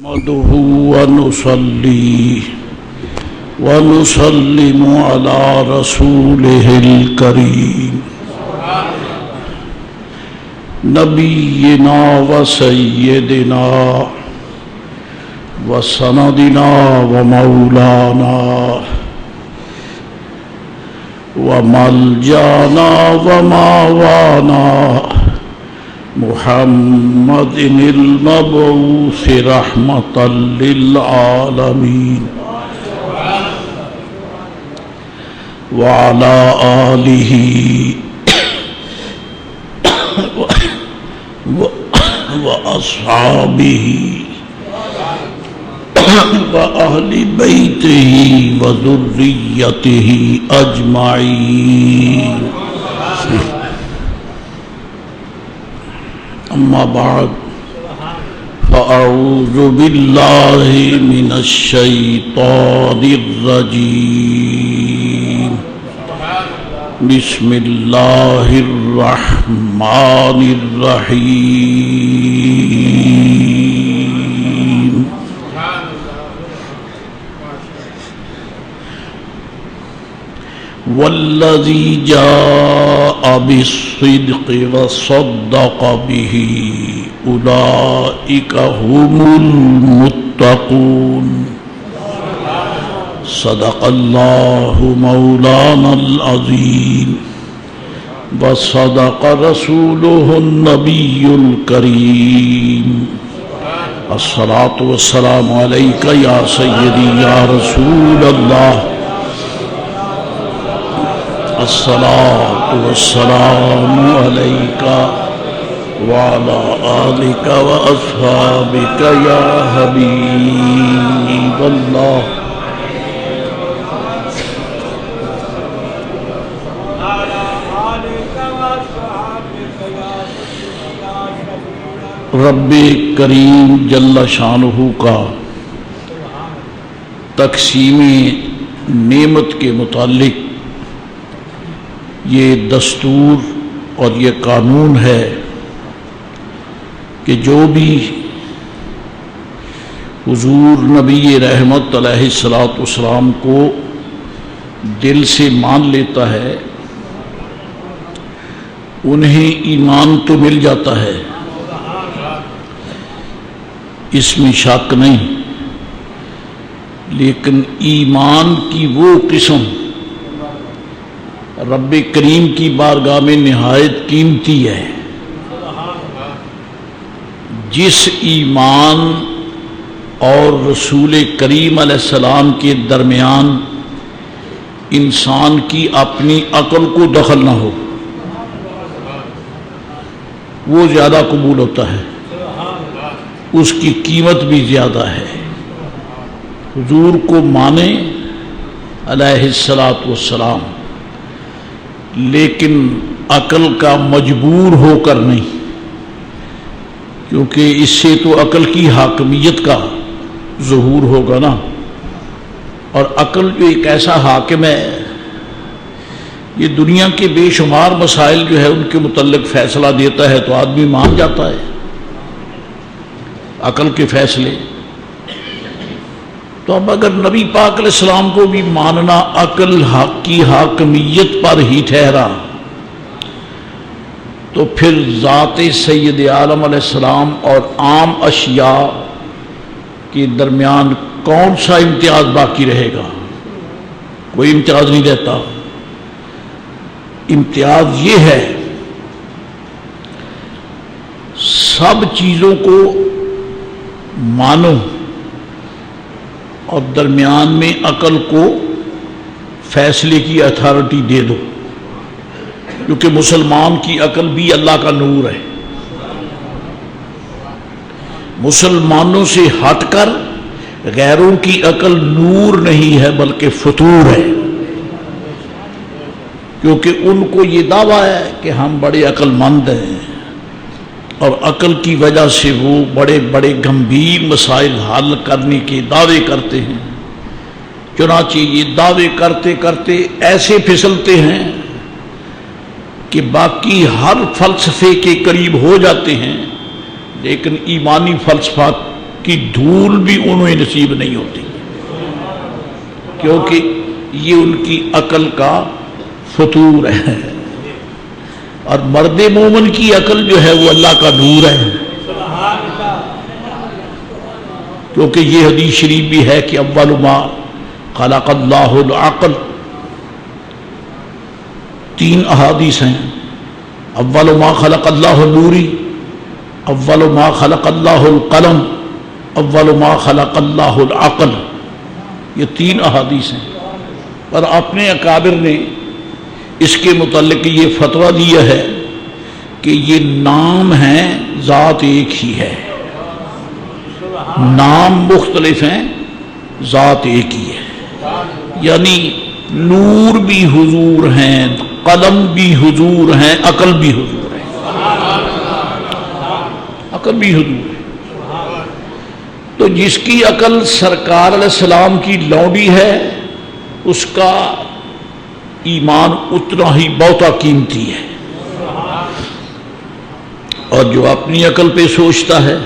نحمده ونصلي ونسلم على رسوله الكريم نبينا وسيدنا وسندنا ومولانا وملجانا وماوانا محمد المبعوث رحمة للعالمين وعلى آله وأصحابه وأهل بيته وذريته أجمعين أما بعد فأعوذ بالله من الشيطان الرجيم بسم الله الرحمن الرحيم والذي جاء بالصدق وصدق به أولئك هم المتقون صدق الله مولانا العظيم وصدق رسوله النبي الكريم الصلاة والسلام عليك يا سيدي يا رسول الله الصلاة والسلام عليك وعلى آلك وأصحابك يا حبيب الله رب کریم جل شانہ کا تقسیم نعمت کے متعلق یہ دستور اور یہ قانون ہے کہ جو بھی حضور نبی رحمت علیہ الصلوۃ والسلام کو دل سے مان لیتا ہے انہیں ایمان تو مل جاتا ہے، اس میں شک نہیں، لیکن ایمان کی وہ قسم رب کریم کی بارگاہ میں نہایت قیمتی ہے جس ایمان اور رسول کریم علیہ السلام کے درمیان انسان کی اپنی عقل کو دخل نہ ہو، وہ زیادہ قبول ہوتا ہے، اس کی قیمت بھی زیادہ ہے۔ حضور کو مانے علیہ الصلوۃ والسلام، لیکن عقل کا مجبور ہو کر نہیں، کیونکہ اس سے تو عقل کی حاکمیت کا ظہور ہوگا نا، اور عقل جو ایک ایسا حاکم ہے، یہ دنیا کے بے شمار مسائل جو ہے ان کے متعلق فیصلہ دیتا ہے تو آدمی مان جاتا ہے عقل کے فیصلے۔ تو اب اگر نبی پاک علیہ السلام کو بھی ماننا عقل کی حاکمیت پر ہی ٹھہرا تو پھر ذات سید عالم علیہ السلام اور عام اشیاء کے درمیان کون سا امتیاز باقی رہے گا؟ کوئی امتیاز نہیں رہتا۔ امتیاز یہ ہے سب چیزوں کو مانو اور درمیان میں عقل کو فیصلے کی اتھارٹی دے دو، کیونکہ مسلمان کی عقل بھی اللہ کا نور ہے۔ مسلمانوں سے ہٹ کر غیروں کی عقل نور نہیں ہے بلکہ فطور ہے، کیونکہ ان کو یہ دعویٰ ہے کہ ہم بڑے عقل مند ہیں، اور عقل کی وجہ سے وہ بڑے بڑے گمبھیر مسائل حل کرنے کے دعوے کرتے ہیں۔ چنانچہ یہ دعوے کرتے کرتے ایسے پھسلتے ہیں کہ باقی ہر فلسفے کے قریب ہو جاتے ہیں، لیکن ایمانی فلسفہ کی دھول بھی انہیں نصیب نہیں ہوتی، کیونکہ یہ ان کی عقل کا فطور ہے، اور مرد مومن کی عقل جو ہے وہ اللہ کا نور ہے، کیونکہ یہ حدیث شریف بھی ہے کہ اول ما خلق اللہ العقل، 3 احادیث ہیں، اول ما خلق اللہ النوری، اول ما خلق اللہ القلم، اول ما خلق اللہ العقل، یہ 3 احادیث ہیں، اور اپنے اکابر نے اس کے متعلق یہ فتویٰ دیا ہے کہ یہ نام ہیں، ذات ایک ہی ہے، نام مختلف ہیں، ذات ایک ہی ہے، یعنی نور بھی حضور ہیں، قلم بھی حضور ہیں، عقل بھی حضور ہے، عقل بھی حضور ہے۔ تو جس کی عقل سرکار علیہ السلام کی لونڈی ہے اس کا ایمان اتنا ہی بہتا قیمتی ہے، اور جو اپنی عقل پہ سوچتا ہے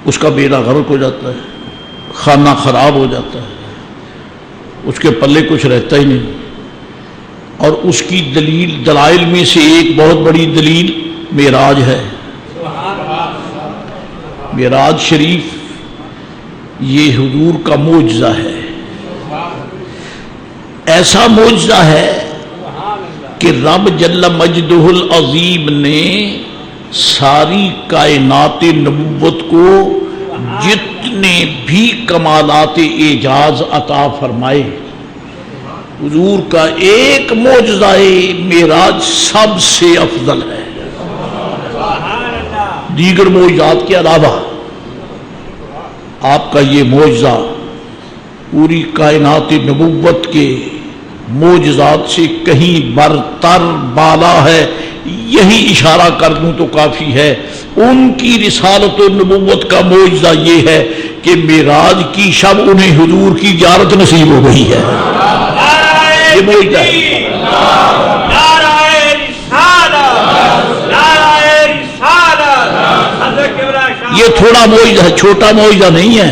اس کا بیڑا غرق ہو جاتا ہے، خانہ خراب ہو جاتا ہے، اس کے پلے کچھ رہتا ہی نہیں۔ اور اس کی دلائل میں سے ایک بہت بڑی دلیل معراج ہے۔ معراج شریف یہ حضور کا معجزہ ہے، ایسا معجزہ ہے کہ رب جل مجدہ العظیم نے ساری کائنات نبوت کو جتنے بھی کمالات اعجاز عطا فرمائے، حضور کا ایک معجزہ معراج سب سے افضل ہے، دیگر معجزات کے علاوہ آپ کا یہ معجزہ پوری کائنات نبوت کے معجزات سے کہیں برتر بالا ہے۔ یہی اشارہ کر دوں تو کافی ہے، ان کی رسالت و نبوت کا معجزہ یہ ہے کہ معراج کی شب انہیں حضور کی زیارت نصیب ہو گئی ہے، یہ معجزہ ہے۔ یہ تھوڑا معجزہ ہے، چھوٹا معجزہ نہیں ہے،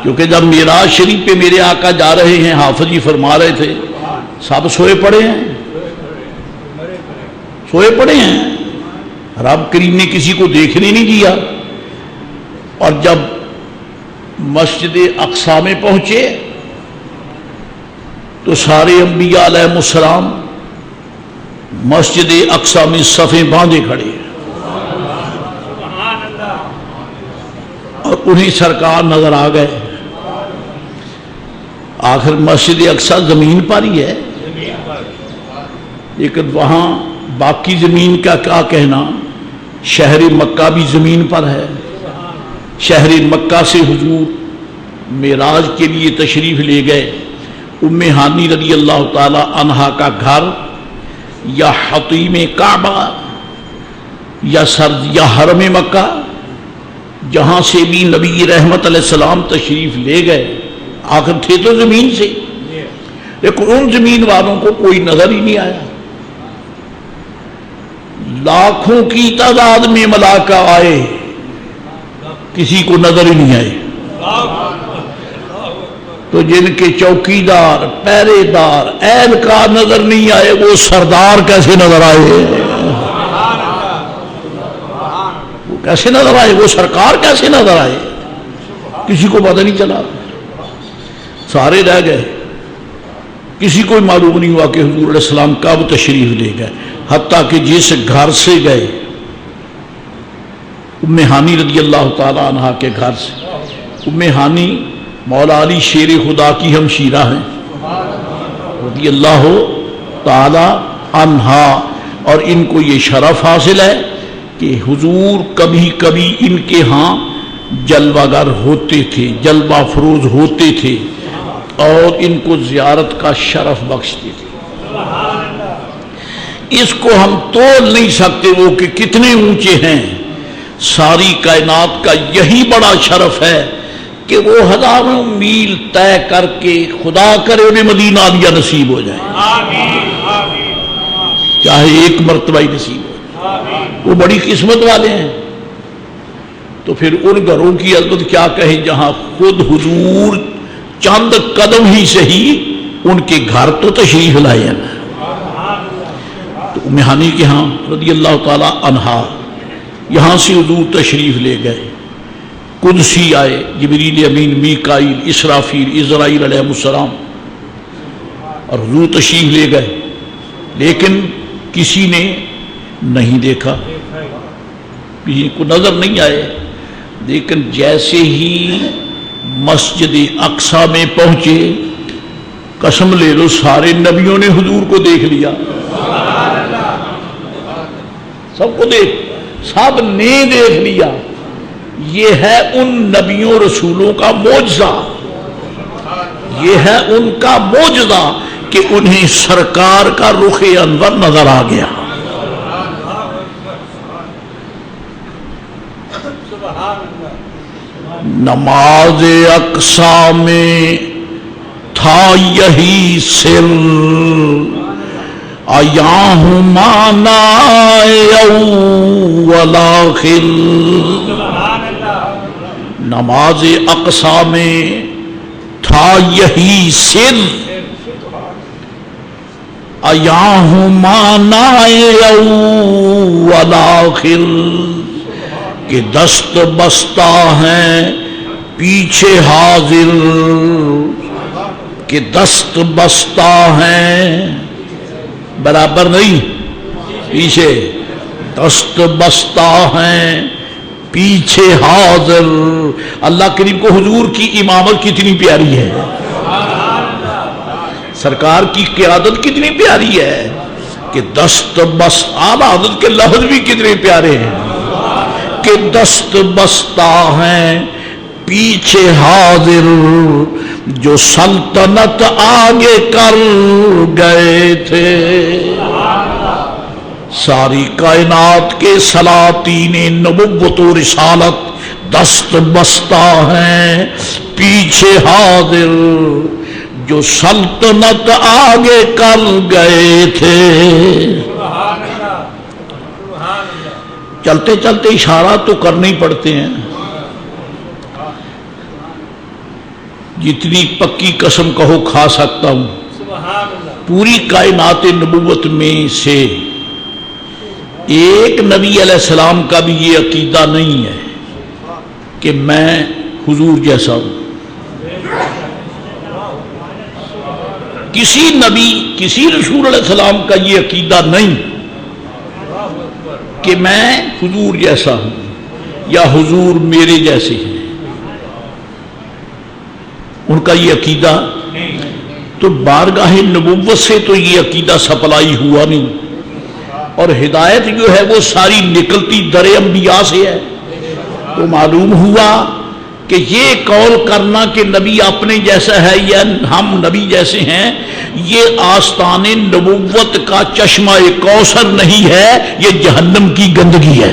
کیونکہ جب معراج شریف پہ میرے آقا جا رہے ہیں، حافظ جی فرما رہے تھے سب سوئے پڑے ہیں، سوئے پڑے ہیں، رب کریم نے کسی کو دیکھنے نہیں دیا۔ اور جب مسجد اقصی میں پہنچے تو سارے انبیاء علیہ السلام مسجد اقصی میں صفیں باندھے کھڑے، اور انہیں سرکار نظر آ گئے۔ آخر مسجد اقصی زمین پر ہی ہے، لیکن وہاں باقی زمین کا کیا کہنا، شہر مکہ بھی زمین پر ہے۔ شہر مکہ سے حضور معراج کے لیے تشریف لے گئے۔ ام ہانی رضی اللہ تعالی عنہا کا گھر یا حطیم کعبہ یا حرم مکہ، جہاں سے بھی نبی رحمت علیہ السلام تشریف لے گئے، آخر تھے تو زمین سے، لیکن ان زمین والوں کو کوئی نظر ہی نہیں آیا۔ لاکھوں کی تعداد میں ملائکہ آئے، کسی کو نظر ہی نہیں آئے۔ تو جن کے چوکیدار پہرے دار اہلکار نظر نہیں آئے، وہ سردار کیسے نظر آئے؟ وہ کیسے نظر آئے؟ وہ سرکار کیسے نظر آئے؟ کسی کو پتہ نہیں چلا، سارے رہ گئے، کسی کو معلوم نہیں ہوا کہ حضور علیہ السلام کب تشریف لے گئے۔ حتیٰ کہ جس گھر سے گئے، ام ہانی رضی اللہ تعالی عنہ کے گھر سے، ام ہانی مولا علی شیر خدا کی ہمشیرہ ہیں رضی اللہ تعالی عنہا، اور ان کو یہ شرف حاصل ہے کہ حضور کبھی کبھی ان کے ہاں جلوہ گر ہوتے تھے، جلوہ فروز ہوتے تھے، اور ان کو زیارت کا شرف بخشتے تھے۔ اس کو ہم تول نہیں سکتے وہ کہ کتنے اونچے ہیں۔ ساری کائنات کا یہی بڑا شرف ہے کہ وہ ہزاروں میل طے کر کے خدا کرے انہیں مدینہ عالیہ نصیب ہو جائے، چاہے ایک مرتبہ ہی نصیب ہو جائے، وہ بڑی قسمت والے ہیں۔ تو پھر ان گھروں کی عظمت کیا کہیں جہاں خود حضور چند قدم ہی صحیح ان کے گھر تو تشریف لائے ہیں. تو ام ہانی کے ہاں رضی اللہ تعالی عنہا یہاں سے حضور تشریف لے گئے. قدسی آئے، جبریل امین، میکائیل، اسرافیل، عزرائیل علیہ السلام، اور حضور تشریف لے گئے، لیکن کسی نے نہیں دیکھا، کسی کو نظر نہیں آئے. لیکن جیسے ہی مسجد اقصیٰ میں پہنچے، قسم لے لو سارے نبیوں نے حضور کو دیکھ لیا. سب کو سب نے دیکھ لیا. یہ ہے ان نبیوں رسولوں کا معجزہ، یہ ہے ان کا معجزہ کہ انہیں سرکار کا رخ انور نظر آ گیا. نماز اقصیٰ میں تھا یہی سر، آیا ہوں مانا اول آخر. نماز اقصیٰ میں تھا یہی سر، آیا ہوں مانا اول آخر. کہ دست بستہ ہیں پیچھے حاضر، کہ دست بستہ ہیں برابر نہیں پیچھے، دست بستہ ہیں پیچھے حاضر. اللہ کریم کو حضور کی امامت کتنی پیاری ہے، سرکار کی قیادت کتنی پیاری ہے کہ دست بست. اعلیٰ حضرت کے لفظ بھی کتنے پیارے ہیں کہ دست بستہ ہیں پیچھے حاضر، جو سلطنت آگے کر گئے تھے. ساری کائنات کے سلاطین نبوت و رسالت دست بستہ ہیں پیچھے حاضر، جو سلطنت آگے کر گئے تھے. چلتے چلتے اشارہ تو کرنے ہی پڑتے ہیں. جتنی پکی قسم کہو کھا سکتا ہوں. پوری کائنات نبوت میں سے ایک نبی علیہ السلام کا بھی یہ عقیدہ نہیں ہے کہ میں حضور جیسا ہوں. کسی نبی کسی رسول علیہ السلام کا یہ عقیدہ نہیں کہ میں حضور جیسا ہوں یا حضور میرے جیسے ہیں. ان کا یہ عقیدہ تو بارگاہ نبوت سے تو یہ عقیدہ سپلائی ہوا نہیں، اور ہدایت جو ہے وہ ساری نکلتی در انبیاء سے ہے. تو معلوم ہوا کہ یہ قول کرنا کہ نبی اپنے جیسا ہے یا ہم نبی جیسے ہیں، یہ آستان نبوت کا چشمہ کوثر نہیں ہے، یہ جہنم کی گندگی ہے.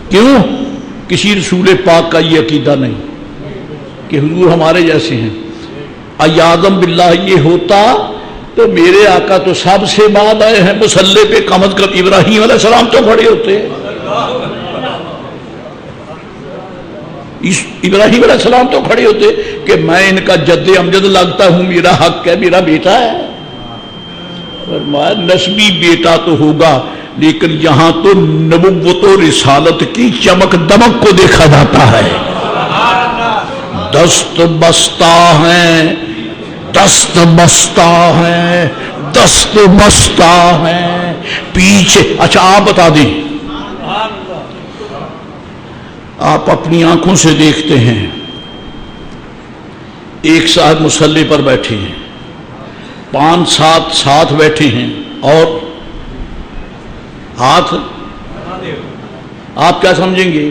کیوں؟ کسی رسول پاک کا یہ عقیدہ نہیں کہ حضور ہمارے جیسے ہیں. ایاذم باللہ یہ ہوتا تو میرے آقا تو سب سے بعد آئے ہیں. مصلی پہ کم از کم ابراہیم علیہ السلام تو کھڑے ہوتے، ابراہیم علیہ السلام تو کھڑے ہوتے کہ میں ان کا جد امجد لگتا ہوں، میرا حق ہے، میرا بیٹا ہے. نسبی بیٹا تو ہوگا، لیکن یہاں تو نبوت و رسالت کی چمک دمک کو دیکھا جاتا ہے. دست بستہ ہیں، دست بستہ ہیں، دست بستہ ہیں پیچھے. اچھا آپ بتا دیں، آپ اپنی آنکھوں سے دیکھتے ہیں ایک صاحب مصلی پر بیٹھے ہیں، 5-7 ساتھ بیٹھے ہیں، اور ہاتھ آپ کیا سمجھیں گے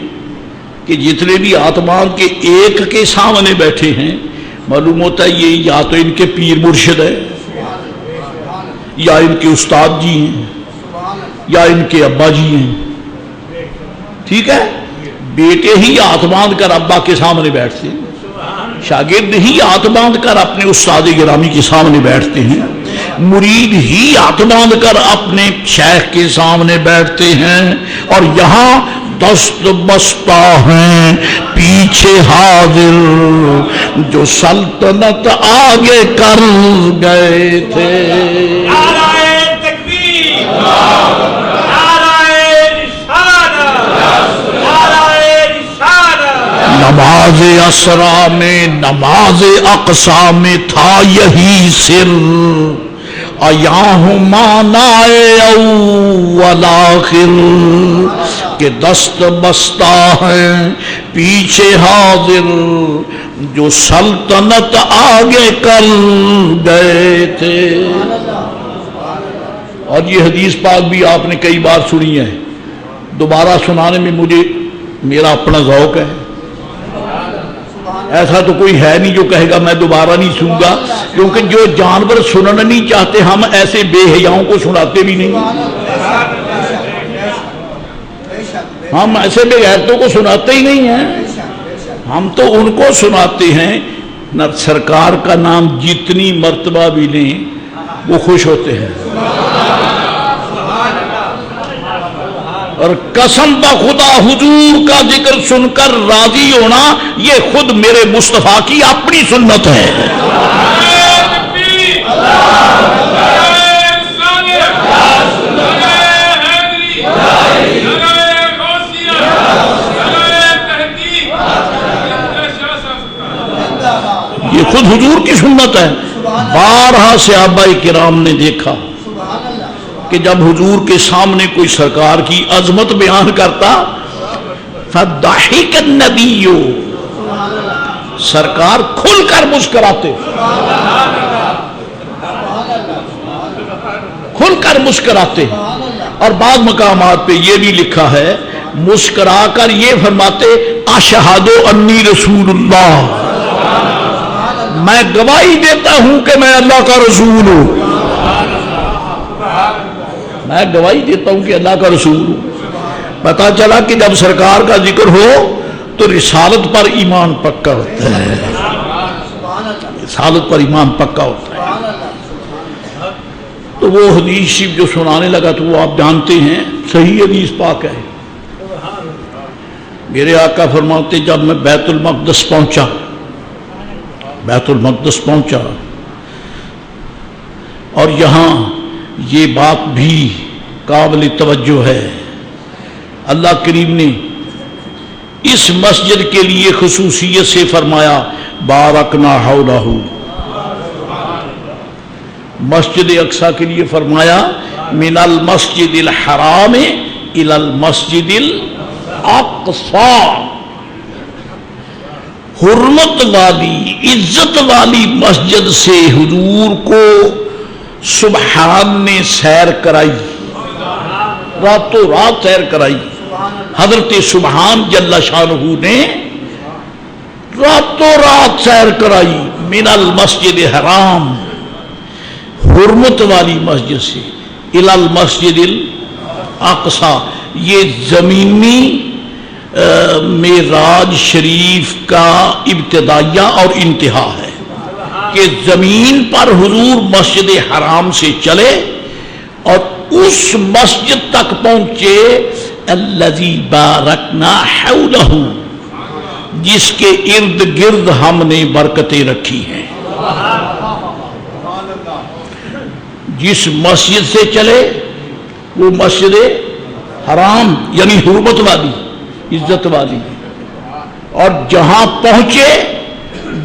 کہ جتنے بھی آتمان کے ایک کے سامنے بیٹھے ہیں، معلوم ہوتا ہے یہ یا تو ان کے پیر مرشد ہے، یا ان کے استاد جی ہیں، یا ان کے ابا جی ہیں. ٹھیک ہے، بیٹے ہی آتمان کر ابا کے سامنے بیٹھتے ہیں. شاگرد ہی ہاتھ باندھ کر اپنے استاد گرامی کے سامنے بیٹھتے ہیں، مرید ہی ہاتھ باندھ کر اپنے شیخ کے سامنے بیٹھتے ہیں، اور یہاں دست بستہ ہیں پیچھے حاضر جو سلطنت آگے کر گئے تھے۔ نماز اسرا میں نماز اقصا میں تھا یہی سر، ایاہم معنائے اول آخر، کہ دست بستہ ہیں پیچھے حاضر جو سلطنت آگے کر گئے تھے۔ اور یہ حدیث پاک بھی آپ نے کئی بار سنی ہے، دوبارہ سنانے میں مجھے میرا اپنا ذوق ہے۔ ایسا تو کوئی ہے نہیں جو کہے گا میں دوبارہ نہیں سنوں گا، کیونکہ جو جانور سننا نہیں چاہتے ہم ایسے بے حیاؤں کو سناتے بھی نہیں، ہم ایسے بے غیرتوں کو سناتے ہی نہیں ہیں، ہم تو ان کو سناتے ہیں نہ سرکار کا نام جتنی مرتبہ بھی لیں وہ خوش ہوتے ہیں۔ اور قسم با خدا حضور کا ذکر سن کر راضی ہونا یہ خود میرے مصطفیٰ کی اپنی سنت ہے۔ یہ خود حضور کی سنت ہے۔ بارہا صحابہ کرام نے دیکھا کہ جب حضور کے سامنے کوئی سرکار کی عظمت بیان کرتا فَضَحِكَ النَّبِيُّ، سرکار کھل کر مسکراتے، کھل کر مسکراتے، اور بعض مقامات پہ یہ بھی لکھا ہے مسکرا کر یہ فرماتے اشہد انی رسول اللہ، میں گواہی دیتا ہوں کہ میں اللہ کا رسول ہوں، میں گواہی دیتا ہوں کہ اللہ کا رسول ہوں۔ پتا چلا کہ جب سرکار کا ذکر ہو تو رسالت پر ایمان پکا ہوتا ہے، رسالت پر ایمان پکا ہوتا ہے۔ تو وہ حدیث شریف جو سنانے لگا تو وہ آپ جانتے ہیں صحیح حدیث پاک ہے۔ میرے آقا فرماتے جب میں بیت المقدس پہنچا، بیت المقدس پہنچا، اور یہاں یہ بات بھی قابل توجہ ہے، اللہ کریم نے اس مسجد کے لیے خصوصیت سے فرمایا بارکنا حولہ، مسجد اقصی کے لیے فرمایا من المسجد الحرام الی المسجد الاقصی، حرمت والی عزت والی مسجد سے حضور کو سبحان نے سیر کرائی، راتوں رات سیر کرائی، حضرت سبحان جل شانہ نے راتوں رات سیر کرائی، من المسجد حرام حرمت والی مسجد سے الی المسجد الاقصی، یہ زمینی معراج شریف کا ابتدائیہ اور انتہا ہے کہ زمین پر حضور مسجد حرام سے چلے اور اس مسجد تک پہنچے الذی بارکنا حولہ، جس کے ارد گرد ہم نے برکتیں رکھی ہیں۔ جس مسجد سے چلے وہ مسجد حرام یعنی حرمت والی عزت والی، اور جہاں پہنچے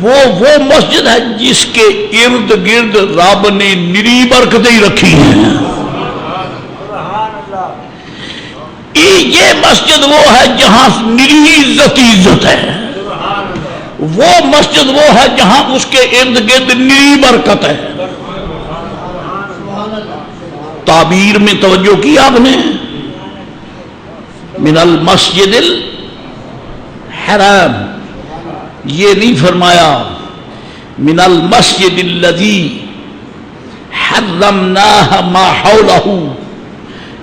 وہ مسجد ہے جس کے ارد گرد رب نے نری برکتیں رکھی ہیں۔ یہ مسجد وہ ہے جہاں نری عزت ہے، وہ مسجد وہ ہے جہاں اس کے ارد گرد نری برکت ہے۔ تعبیر میں توجہ کی آپ نے، من المسجد الحرام، یہ نہیں فرمایا من المسجد الذی حرمناہ ما حولہ،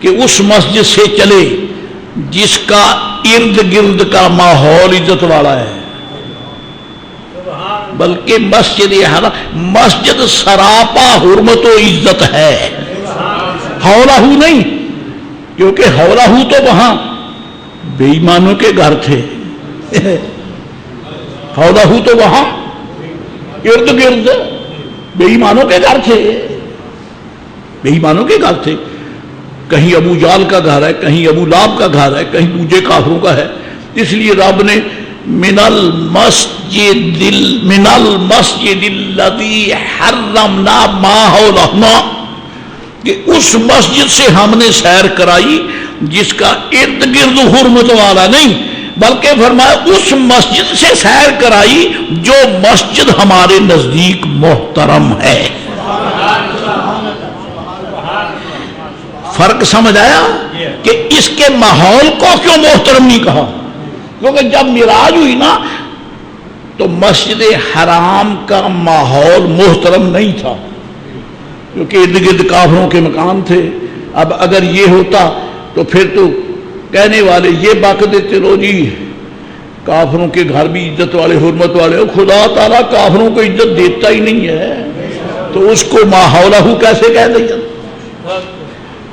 کہ اس مسجد سے چلے جس کا ارد گرد کا ماحول عزت والا ہے۔ بلکہ مسجد حرام مسجد سراپا حرمت و عزت ہے، حولہ نہیں، کیونکہ حولہ تو وہاں بے ایمانوں کے گھر تھے، حولہ تو وہاں ارد گرد بے ایمانوں کے گھر تھے، بے ایمانوں کے گھر تھے، کہیں ابو جال کا گھر ہے، کہیں ابو لاب کا گھر ہے، کہیں بوجھے کافروں کا ہے، اس لیے رب نے من المسجد الذی حرمنا ما حولہما کہ اس مسجد سے ہم نے سیر کرائی جس کا ارد گرد حرمت والا نہیں، بلکہ فرمایا اس مسجد سے سیر کرائی جو مسجد ہمارے نزدیک محترم ہے۔ فرق سمجھ آیا کہ اس کے ماحول کو کیوں محترم نہیں کہا؟ کیونکہ جب معراج ہوئی نا تو مسجد حرام کا ماحول محترم نہیں تھا، کیونکہ ارد گرد کافروں کے مکان تھے۔ اب اگر یہ ہوتا تو پھر تو کہنے والے یہ باقی دیتے لو جی کافروں کے گھر بھی عزت والے حرمت والے، خدا تعالیٰ کافروں کو عزت دیتا ہی نہیں ہے تو اس کو ماحولہ کیسے کہہ دیا؟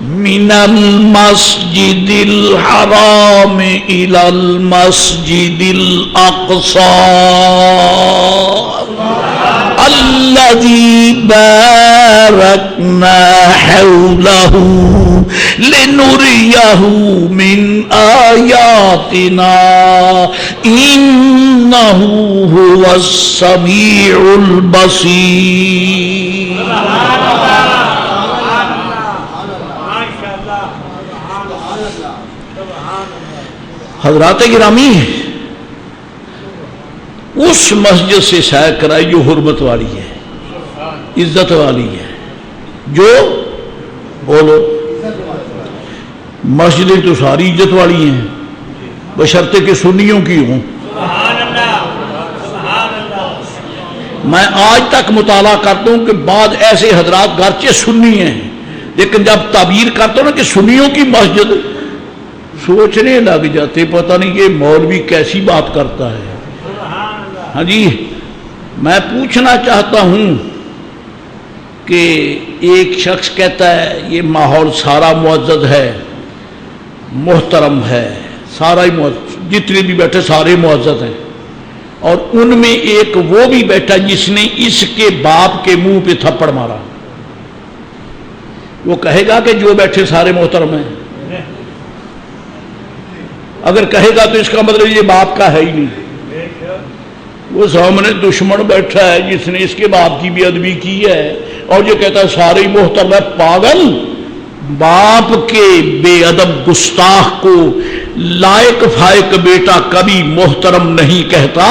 من المسجد الحرام الى المسجد الاقصى الذي باركنا حوله لنريه من آياتنا إنه هو السميع البصير۔ حضرات گرامی، اس مسجد سے سیر کرائی جو حرمت والی ہے، عزت والی ہے، جو بولو مسجدیں تو ساری عزت والی ہیں بشرطے کہ سنیوں کی ہوں۔ میں آج تک مطالعہ کرتا ہوں کہ بعض ایسے حضرات گرچہ سنی ہیں لیکن جب تعبیر کرتا ہوں نا کہ سنیوں کی مسجد، سوچنے لگ جاتے پتہ نہیں یہ مولوی کیسی بات کرتا ہے۔ ہاں جی، میں پوچھنا چاہتا ہوں کہ ایک شخص کہتا ہے یہ ماحول سارا معزز ہے، محترم ہے، سارا ہی معزز، جتنے بھی بیٹھے سارے معزز ہیں، اور ان میں ایک وہ بھی بیٹھا جس نے اس کے باپ کے منہ پہ تھپڑ مارا، وہ کہے گا کہ جو بیٹھے سارے محترم ہیں؟ اگر کہے گا تو اس کا مطلب یہ باپ کا ہے ہی نہیں۔ وہ سامنے دشمن بیٹھا ہے جس نے اس کے باپ کی بھی ادبی کی ہے اور یہ کہتا ہے سارے محترم ہے۔ پاگل، باپ کے بے ادب گستاخ کو لائق فائق بیٹا کبھی محترم نہیں کہتا،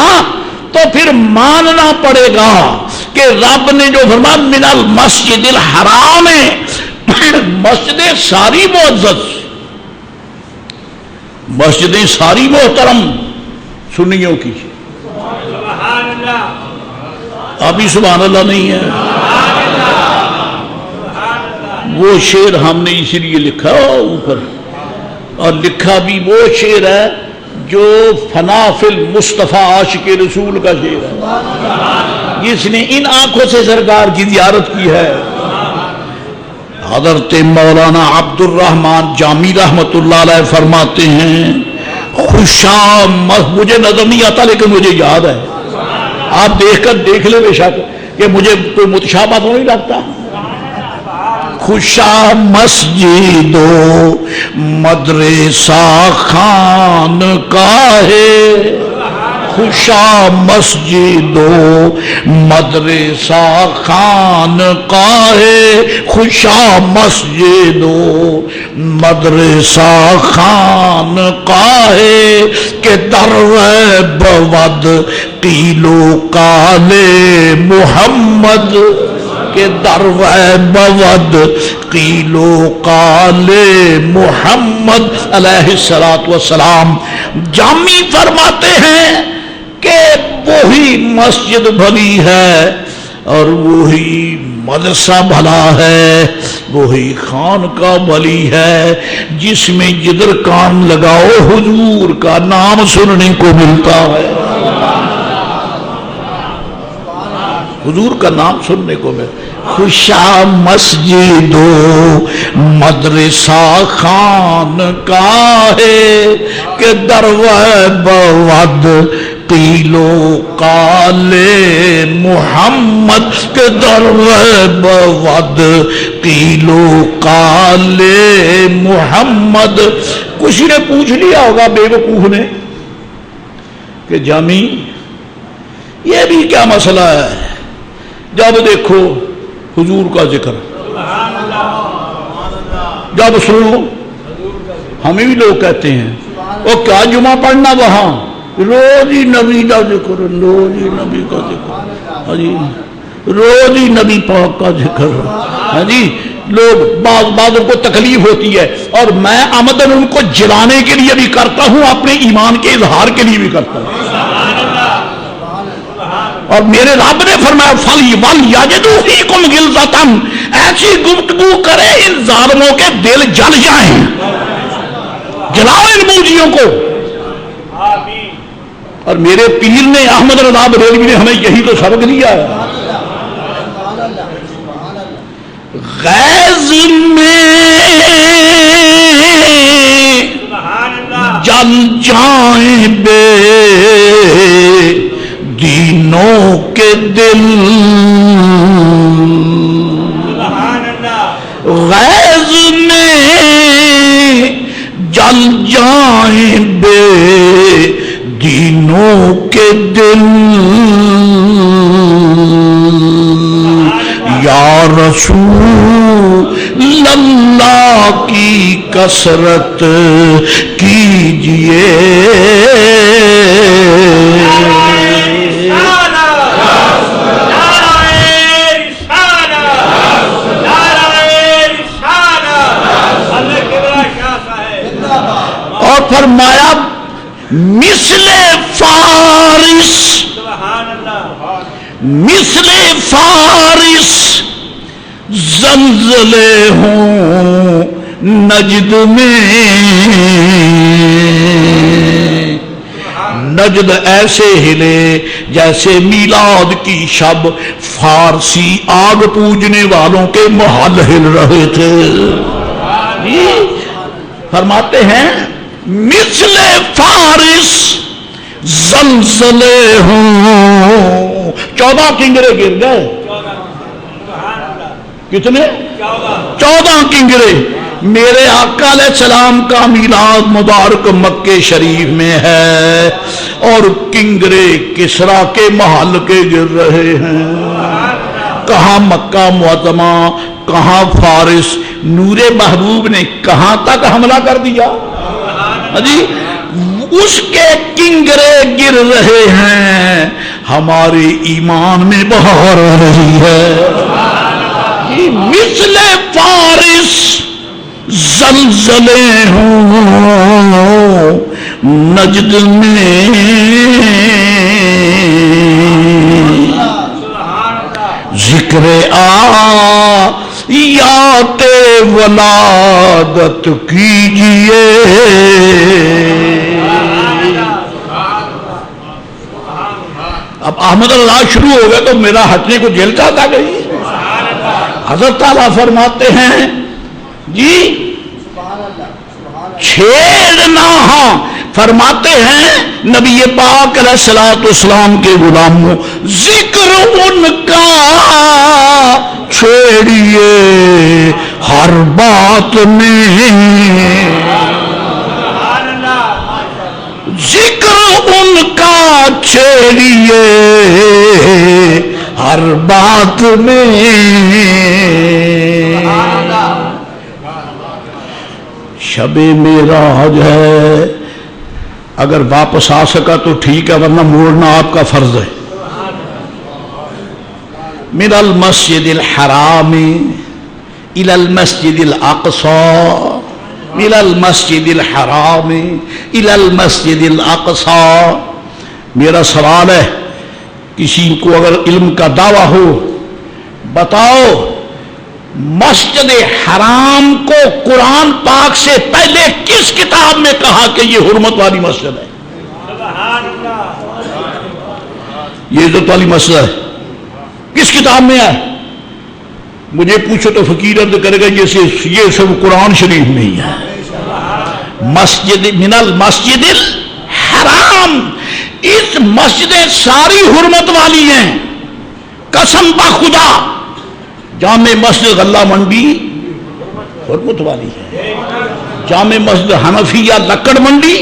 تو پھر ماننا پڑے گا کہ رب نے جو فرمایا من المسجد الحرام ہے، مسجدیں ساری معزز، مسجدیں ساری محترم سنیوں کی۔ ابھی سبحان اللہ نہیں ہے، وہ شعر ہم نے اسی لیے لکھا اوپر، اور لکھا بھی وہ شعر ہے جو فنا فی المصطفیٰ عاشق رسول کا شعر ہے، جس نے ان آنکھوں سے سرکار کی زیارت کی ہے۔ حضرت مولانا عبد الرحمن جامی رحمت اللہ علیہ فرماتے ہیں، خوشام، مجھے نظر نہیں آتا لیکن مجھے یاد ہے، آپ دیکھ کر دیکھ لے بے شک کہ مجھے کوئی متشابہ تو نہیں لگتا۔ خوشا مسجد و مدرسہ خان کا ہے، خوشا مسجد و مدرسہ خان کا ہے، خوشا مسجد و مدرسہ خان کا ہے کہ در بود قیلو قال محمد، کہ در بود قیلو قال محمد علیہ السلام۔ جامی فرماتے ہیں کہ وہی مسجد بھلی ہے اور وہی مدرسہ بھلا ہے، وہی خانقاہ بھلی ہے جس میں جدھر کان لگاؤ حضور کا نام سننے کو ملتا ہے۔ حضور کا نام سننے کو ملے. خوشا مسجد و مدرسہ خان کا ہے کہ دروے بود قیل و قال محمد کے دروے بود قیل و قال محمد. کسی نے پوچھ لیا ہوگا بے وقوف نے کہ جامی یہ بھی کیا مسئلہ ہے؟ جب دیکھو حضور کا ذکر، جب سنو ہمیں بھی لوگ کہتے ہیں وہ کیا جمعہ پڑھنا وہاں روز ہی نبی کا ذکر، روز ہی نبی کا ذکر، ہاں جی روز ہی نبی پاک کا ذکر. ہاں جی لوگ بعض کو تکلیف ہوتی ہے اور میں آمدن ان کو جلانے کے لیے بھی کرتا ہوں، اپنے ایمان کے اظہار کے لیے بھی کرتا ہوں. اور میرے رب نے فرمایا فَلْيَجِدُوا فِيكُمْ غِلْظَةً، ایسی گفتگو کرے ان ظالموں کے دل جل جائیں. جلاؤ ان موجیوں کو. اور میرے پیر نے احمد رضا بریلوی نے ہمیں یہی تو سبق دیا ہے. غیظ میں جل جائیں بے دینوں کے دل، غیظ میں جل جائیں بے دینوں کے دل. یا رسول اللہ کی کثرت کیجئے. اور فرمایا مثل فارس، مثل فارس زلزلے ہوں نجد میں. نجد ایسے ہلے جیسے میلاد کی شب فارسی آگ پوجنے والوں کے محل ہل رہے تھے. فرماتے ہیں مثل فارس زلزلے ہوں. 14 کنگرے گر گئے. کتنے؟ 14 کنگرے. میرے آقا علیہ السلام کا میلاد مبارک مکے شریف میں ہے اور کنگرے کسرا کے محل کے گر رہے ہیں. کہاں مکہ معظمہ، کہاں فارس. نور محبوب نے کہاں تک حملہ کر دیا جی؟ اس کے کنگرے گر رہے ہیں، ہمارے ایمان میں بہار رہی ہے. مثل فارس زلزلے ہوں نجد میں، ذکر آیات ولادت کیجئے. اب احمد اللہ شروع ہو گئے تو میرا ہٹنے کو جیل چاہتا گئی. حضرت تعالیٰ فرماتے ہیں جی چھیڑنا. ہاں فرماتے ہیں نبی پاک علیہ الصلوۃ والسلام کے غلاموں ذکر ان کا چھیڑیے ہر بات میں، ذکر ان کا چھیڑیے ہر بات میں. شب معراج ہے، اگر واپس آ سکا تو ٹھیک ہے ورنہ موڑنا آپ کا فرض ہے. من المسجد الحرام الى المسجد الاقصى، من المسجد الحرام الى المسجد الاقصى. میرا سوال ہے کسی کو اگر علم کا دعویٰ ہو بتاؤ مسجد حرام کو قرآن پاک سے پہلے کس کتاب میں کہا کہ یہ حرمت والی مسجد ہے؟ یہ عزت والی مسجد ہے. کس کتاب میں ہے؟ مجھے پوچھو تو فقیر عرض کرے گا یہ سب قرآن شریف میں ہی ہے. مسجد من المسجد الحرام، اس مسجدیں ساری حرمت والی ہیں. قسم بخدا جامع مسجد غلہ منڈی حرمت والی ہے، جامع مسجد حنفیہ لکڑ منڈی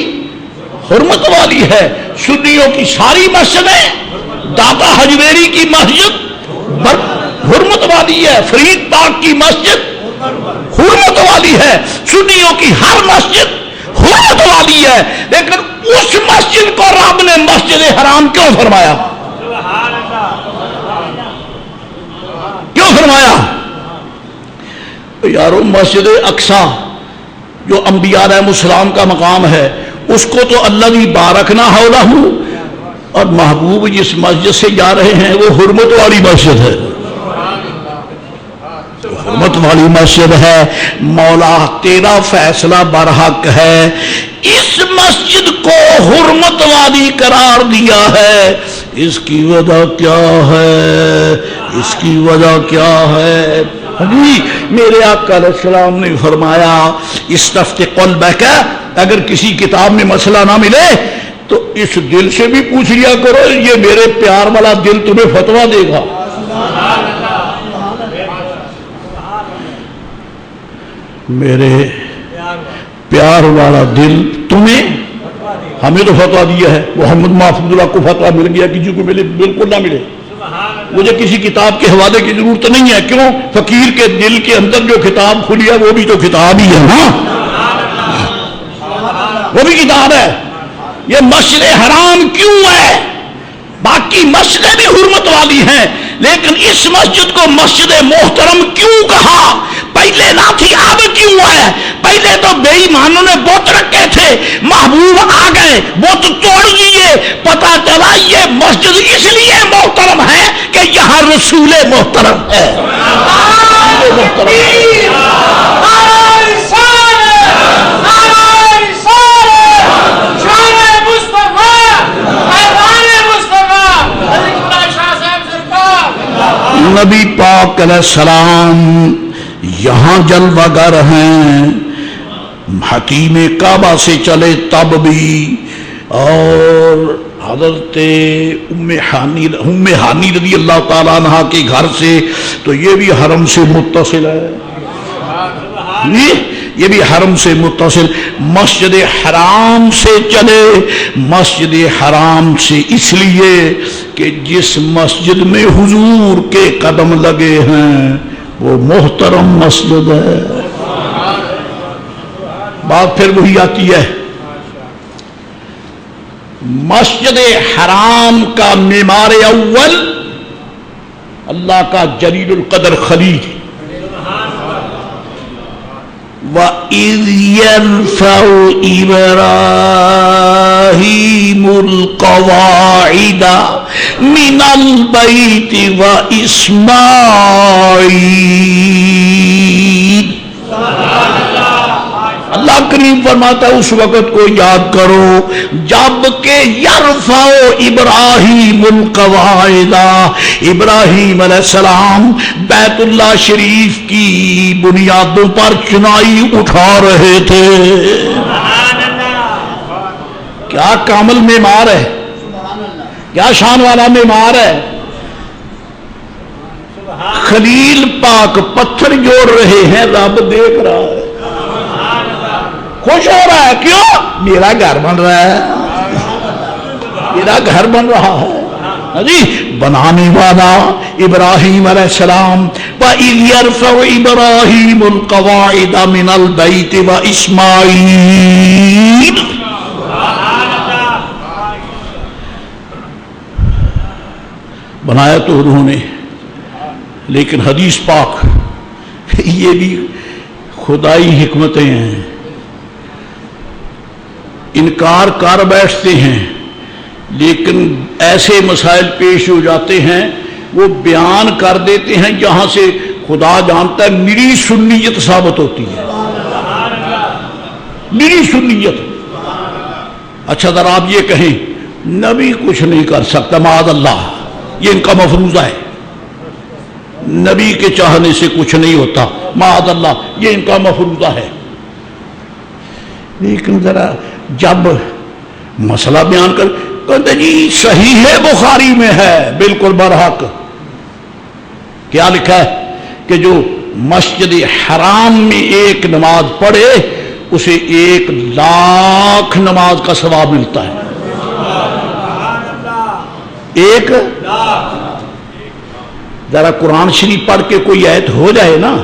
حرمت والی ہے، سنیوں کی ساری مسجدیں، داتا حجویری کی مسجد حرمت والی ہے، فرید پاک کی مسجد حرمت والی ہے، سنیوں کی ہر مسجد حرمت والی ہے. لیکن اس مسجد کو رب نے مسجد حرام کیوں فرمایا؟ کیوں فرمایا؟ یارو مسجد اقصی جو انبیاء علیہ السلام کا مقام ہے، اس کو تو اللہ بھی بارکنا حولہ، اور محبوب جس مسجد سے جا رہے ہیں وہ حرمت والی مسجد ہے، حرمت والی مسجد ہے. مولا تیرا فیصلہ برحق ہے، اس مسجد کو حرمت والی قرار دیا ہے. اس کی وجہ کیا ہے؟ اس کی وجہ کیا ہے؟ میرے آقا علیہ السلام نے فرمایا استفت قلبک، اگر کسی کتاب میں مسئلہ نہ ملے تو اس دل سے بھی پوچھ لیا کرو، یہ میرے پیار والا دل تمہیں فتویٰ دے گا. میرے پیار والا دل تمہیں، ہمیں تو فتویٰ دیا ہے، محمد محفوظ اللہ کو فتویٰ مل گیا، کسی کو ملے بالکل نہ ملے. مجھے کسی کتاب کے حوالے کی ضرورت نہیں ہے. کیوں؟ فقیر کے دل کے اندر جو کتاب کھلی ہے وہ بھی تو کتاب ہی ہے نا، وہ بھی کتاب ہے. یہ مسجد حرام کیوں ہے؟ باقی مسجدیں بھی حرمت والی ہیں، لیکن اس مسجد کو مسجد محترم کیوں کہا؟ پہلے نہ تھی، اب کیوں ہے؟ پہلے تو بے ایمانوں نے بت رکھے تھے، محبوب آ گئے، بت توڑ دیے، پتا چلا یہ مسجد اس لیے محترم ہے کہ یہاں رسول محترم ہے. نبی پاک علیہ السلام یہاں جلوہ گر ہیں، حتیم کعبہ سے چلے تب بھی، اور حضرت ام ہانی رضی اللہ تعالیٰ عنہ کے گھر سے تو یہ بھی حرم سے متصل ہے، یہ بھی حرم سے متصل. مسجد حرام سے چلے، مسجد حرام سے اس لیے کہ جس مسجد میں حضور کے قدم لگے ہیں وہ محترم مسجد ہے. بات پھر وہی آتی ہے، مسجد حرام کا معمار اول اللہ کا جلیل القدر خلیل، وَإِذْ يَرْفَعُ إِبْرَاهِيمُ الْقَوَاعِدَ مِنَ الْبَيْتِ وَإِسْمَاعِيلَ. اللہ کریم فرماتا ہے اس وقت کو یاد کرو جب کہ یرفع ابراہیم القواعد، ابراہیم علیہ السلام بیت اللہ شریف کی بنیادوں پر چنائی اٹھا رہے تھے. کیا کامل معمار ہے، کیا شان والا معمار ہے. خلیل پاک پتھر جوڑ رہے ہیں، رب دیکھ رہا ہے، خوش ہو رہا ہے. کیوں؟ میرا گھر بن رہا ہے، میرا گھر بن رہا ہے. جی بنانے والا ابراہیم علیہ السلام. وَإِذْ يَرْفَعُ إِبْرَاهِيمُ الْقَوَاعِدَ مِنَ الْبَيْتِ وَإِسْمَاعِيلَ. بنایا تو انہوں نے، لیکن حدیث پاک یہ بھی خدائی حکمتیں ہیں. انکار کر بیٹھتے ہیں، لیکن ایسے مسائل پیش ہو جاتے ہیں وہ بیان کر دیتے ہیں جہاں سے خدا جانتا ہے میری سنیت ثابت ہوتی ہے، میری سنیت. اچھا ذرا آپ یہ کہیں نبی کچھ نہیں کر سکتا، معاذ اللہ، یہ ان کا مفروضہ ہے. نبی کے چاہنے سے کچھ نہیں ہوتا، معاذ اللہ، یہ ان کا مفروضہ ہے۔ لیکن ذرا جب مسئلہ بیان کر کہتے جی صحیح بخاری میں ہے، بالکل برحق، کیا لکھا ہے کہ جو مسجد حرام میں ایک نماز پڑھے اسے 1,00,000 نماز کا ثواب ملتا ہے۔ 1,00,000۔ ذرا قرآن شریف پڑھ کے کوئی آیت ہو جائے نا،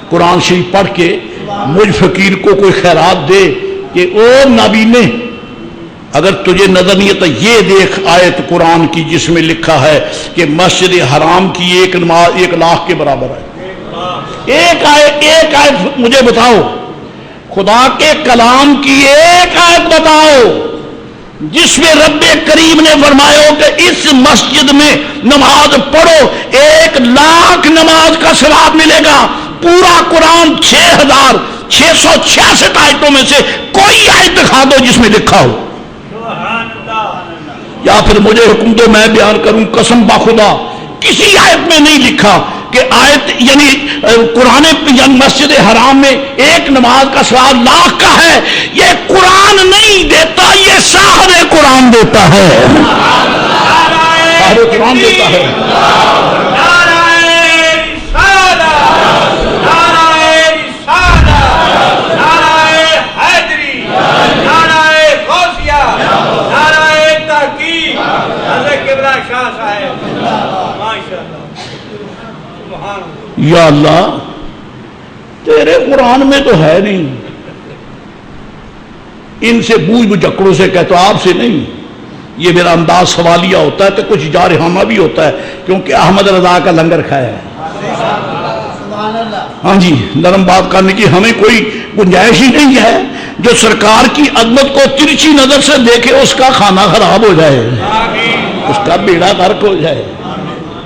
قرآن شریف پڑھ کے مجھ فقیر کو کوئی خیرات دے کہ او نبی نے، اگر تجھے نظر نہیں آتا یہ دیکھ آیت قرآن کی جس میں لکھا ہے کہ مسجد حرام کی ایک نماز 1,00,000 کے برابر ہے۔ ایک آیت مجھے بتاؤ، خدا کے کلام کی ایک آیت بتاؤ جس میں رب کریم نے فرمایا ہو کہ اس مسجد میں نماز پڑھو 1,00,000 نماز کا ثواب ملے گا۔ پورا قرآن 6,666 آیتوں میں سے کوئی آیت دکھا دو جس میں لکھا ہو، یا پھر مجھے حکم دو میں بیان کروں، قسم بخدا کسی آیت میں نہیں لکھا کہ آیت یعنی قرآن مسجد حرام میں ایک نماز کا ثواب 1,00,000 کا ہے۔ یہ قرآن نہیں دیتا، یہ صاحب قرآن دیتا ہے، صاحب قرآن دیتا ہے۔ یا اللہ تیرے قرآن میں تو ہے نہیں، ان سے بوجھ بجکڑوں سے کہتا ہوں، آپ سے نہیں۔ یہ میرا انداز سوالیہ ہوتا ہے تو کچھ جارحانہ بھی ہوتا ہے، کیونکہ احمد رضا کا لنگر کھایا ہے۔ ہاں جی، نرم بات کرنے کی ہمیں کوئی گنجائش ہی نہیں ہے۔ جو سرکار کی عظمت کو ترچھی نظر سے دیکھے اس کا کھانا خراب ہو جائے، اس کا بیڑا غرق ہو جائے۔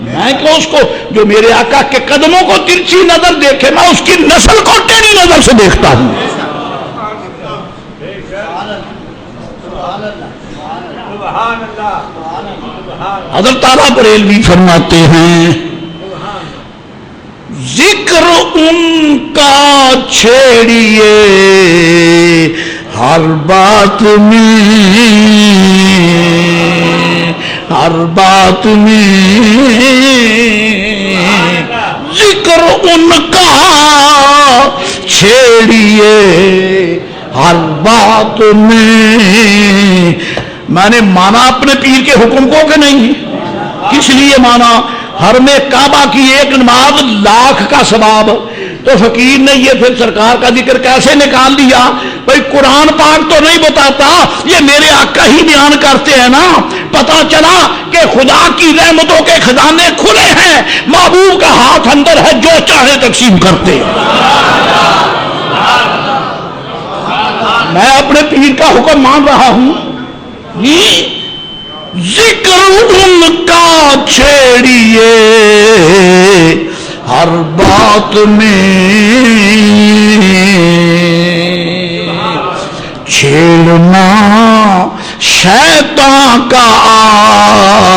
میں کہ اس کو جو میرے آقا کے قدموں کو ترچھی نظر دیکھے، میں اس کی نسل کو ٹیڑھی نظر سے دیکھتا ہوں۔ حضرت اعلیٰ بریلوی فرماتے ہیں ذکر ان کا چھیڑیے ہر بات میں، ہر بات میں ذکر ان کا چھیڑیے ہر بات میں۔ میں نے مانا اپنے پیر کے حکم کو کہ نہیں؟ کس لیے مانا؟ حرم کعبہ کی ایک نماز 1,00,000 کا ثواب۔ تو فقیر نے یہ پھر سرکار کا ذکر کیسے نکال لیا؟ بھئی قرآن پاک تو نہیں بتاتا، یہ میرے آقا ہی بیان کرتے ہیں نا۔ پتا چلا کہ خدا کی رحمتوں کے خزانے کھلے ہیں، محبوب کا ہاتھ اندر ہے، جو چاہے تقسیم کرتے۔ میں اپنے پیر کا حکم مان رہا ہوں، ذکر ان کا چھیڑیے ہر بات میں، چھیڑنا شیطان کا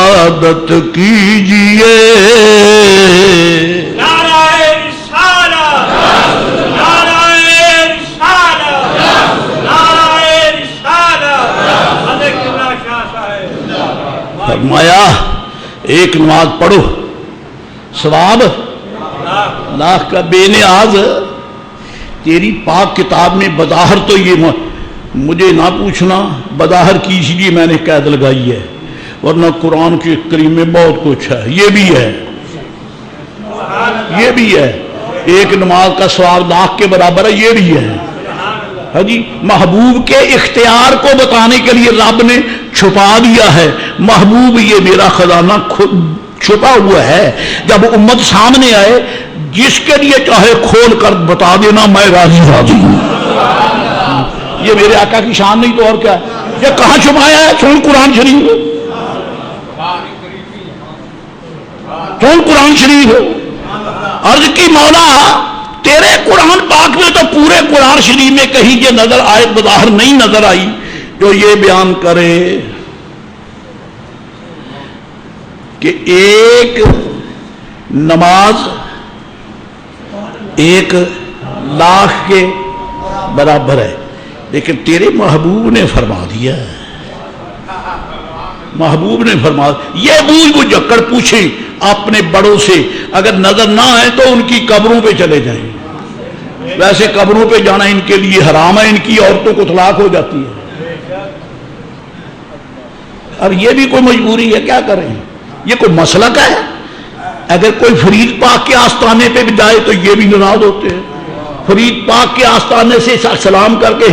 عادت کیجیے۔ فرمایا ایک نماز پڑھو ثواب 1,00,000 کا۔ بے نیاز تیری پاک کتاب میں بظاہر تو یہ مجھے نہ پوچھنا، بظاہر کی اس لیے میں نے قید لگائی ہے، ورنہ قرآن کے کریم میں بہت کچھ ہے۔ یہ بھی ہے، یہ بھی ہے، ایک نماز کا ثواب 1,00,000 کے برابر ہے، یہ بھی ہے۔ ہاں جی، محبوب کے اختیار کو بتانے کے لیے رب نے چھپا دیا ہے۔ محبوب یہ میرا خزانہ چھپا ہوا ہے، جب امت سامنے آئے جس کے لیے چاہے کھول کر بتا دینا، میں راضی راضی ہوں۔ یہ میرے آقا کی شان نہیں تو اور کیا ہے؟ یہ کہاں چھپایا ہے؟ سن قرآن شریف، سن قرآن شریف۔ عرض کی مولا تیرے قرآن پاک میں تو پورے قرآن شریف میں کہیں یہ نظر آئے بظاہر نہیں نظر آئی جو یہ بیان کرے کہ ایک نماز 1,00,000 کے برابر ہے، لیکن تیرے محبوب نے فرما دیا ہے، محبوب نے فرما یہ بوجھ بوجھ جکڑ پوچھیں اپنے بڑوں سے، اگر نظر نہ آئے تو ان کی قبروں پہ چلے جائیں، ویسے قبروں پہ جانا ان کے لیے حرام ہے، ان کی عورتوں کو طلاق ہو جاتی ہے، اب یہ بھی کوئی مجبوری ہے، کیا کریں، یہ کوئی مسلک ہے؟ اگر کوئی فرید پاک کے آستانے پہ بھی جائے تو یہ بھی ناراض ہوتے ہیں، فرید پاک کے آستانے سے سلام کر کے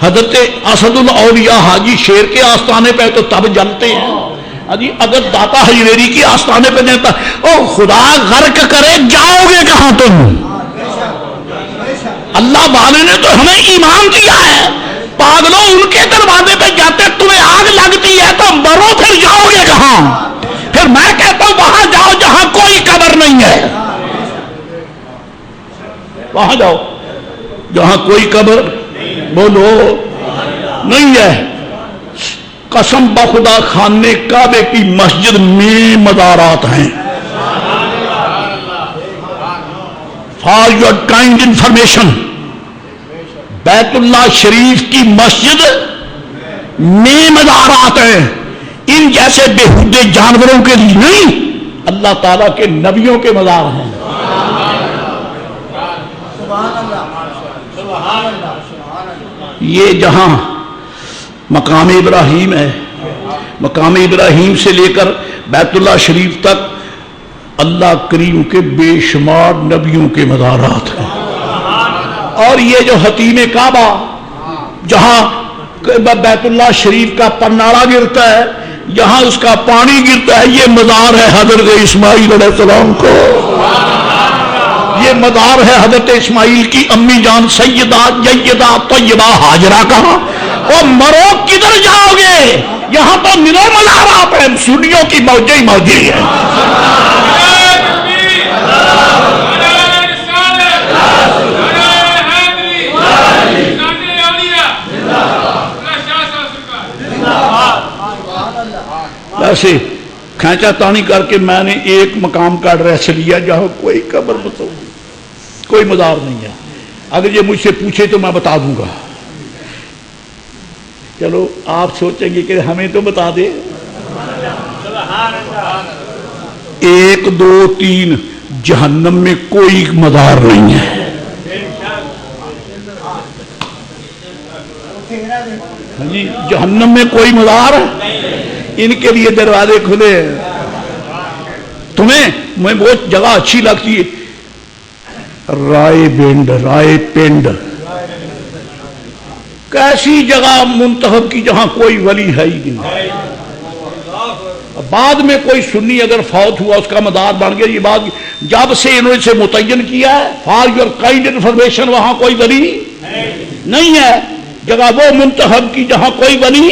حضرت اسد الاولیاء حاجی شیر کے آستانے پہ تو تب جلتے ہیں، اگر داتا حجویری کے آستانے پہ جاتا او خدا غرق کرے جاؤ گے کہاں تم؟ اللہ والے نے تو ہمیں ایمان دیا ہے، پاگلوں ان کے دروازے پہ جاتے تمہیں آگ لگتی ہے تو مرو، پھر جاؤ گے کہاں؟ پھر میں کہتا ہوں وہاں جاؤ جہاں کوئی قبر نہیں ہے، وہاں جاؤ جہاں کوئی قبر بولو نہیں ہے۔ قسم بخدا خانے کعبے کی مسجد میں مزارات ہیں، فار یور کائنڈ انفارمیشن، بیت اللہ شریف کی مسجد میں مزارات ہیں، ان جیسے بےہودے جانوروں کے لیے نہیں، اللہ تعالیٰ کے نبیوں کے مزار ہیں۔ یہ جہاں مقام ابراہیم ہے، مقام ابراہیم سے لے کر بیت اللہ شریف تک اللہ کریم کے بے شمار نبیوں کے مزارات ہیں، اور یہ جو حتیم کعبہ جہاں بیت اللہ شریف کا پناڑا گرتا ہے، جہاں اس کا پانی گرتا ہے، یہ مزار ہے حضرت اسماعیل علیہ السلام کو، یہ مزار ہے حضرت اسماعیل کی امی جان سیدہ جیدہ طیبہ ہاجرہ کا، اور مرو کدھر جاؤ گے؟ یہاں تو ملو مزارات ہیں، سنیوں کی موجیں ہی موجیں ہیں۔ ایسے کھینچا تانی کر کے میں نے ایک مقام کا ایڈریس لیا جہاں کوئی قبر بتاؤ، کوئی مزار نہیں ہے، اگر یہ مجھ سے پوچھے تو میں بتا دوں گا، چلو آپ سوچیں گے کہ ہمیں تو بتا دے، 1 2 3 جہنم میں کوئی مزار نہیں ہے، جی جہنم میں کوئی مزار ہے، ان کے لیے دروازے کھلے ہیں۔ تمہیں وہ جگہ اچھی لگتی ہے رائے پنڈ، کیسی جگہ منتخب کی جہاں کوئی ولی ہے ہی نہیں، بعد میں کوئی سنی اگر فوت ہوا اس کا مزار بن گیا، یہ بات جب سے انہوں نے متعین کیا ہے فار یور کائنڈ انفارمیشن، وہاں کوئی ولی نہیں ہے، جگہ وہ منتخب کی جہاں کوئی ولی،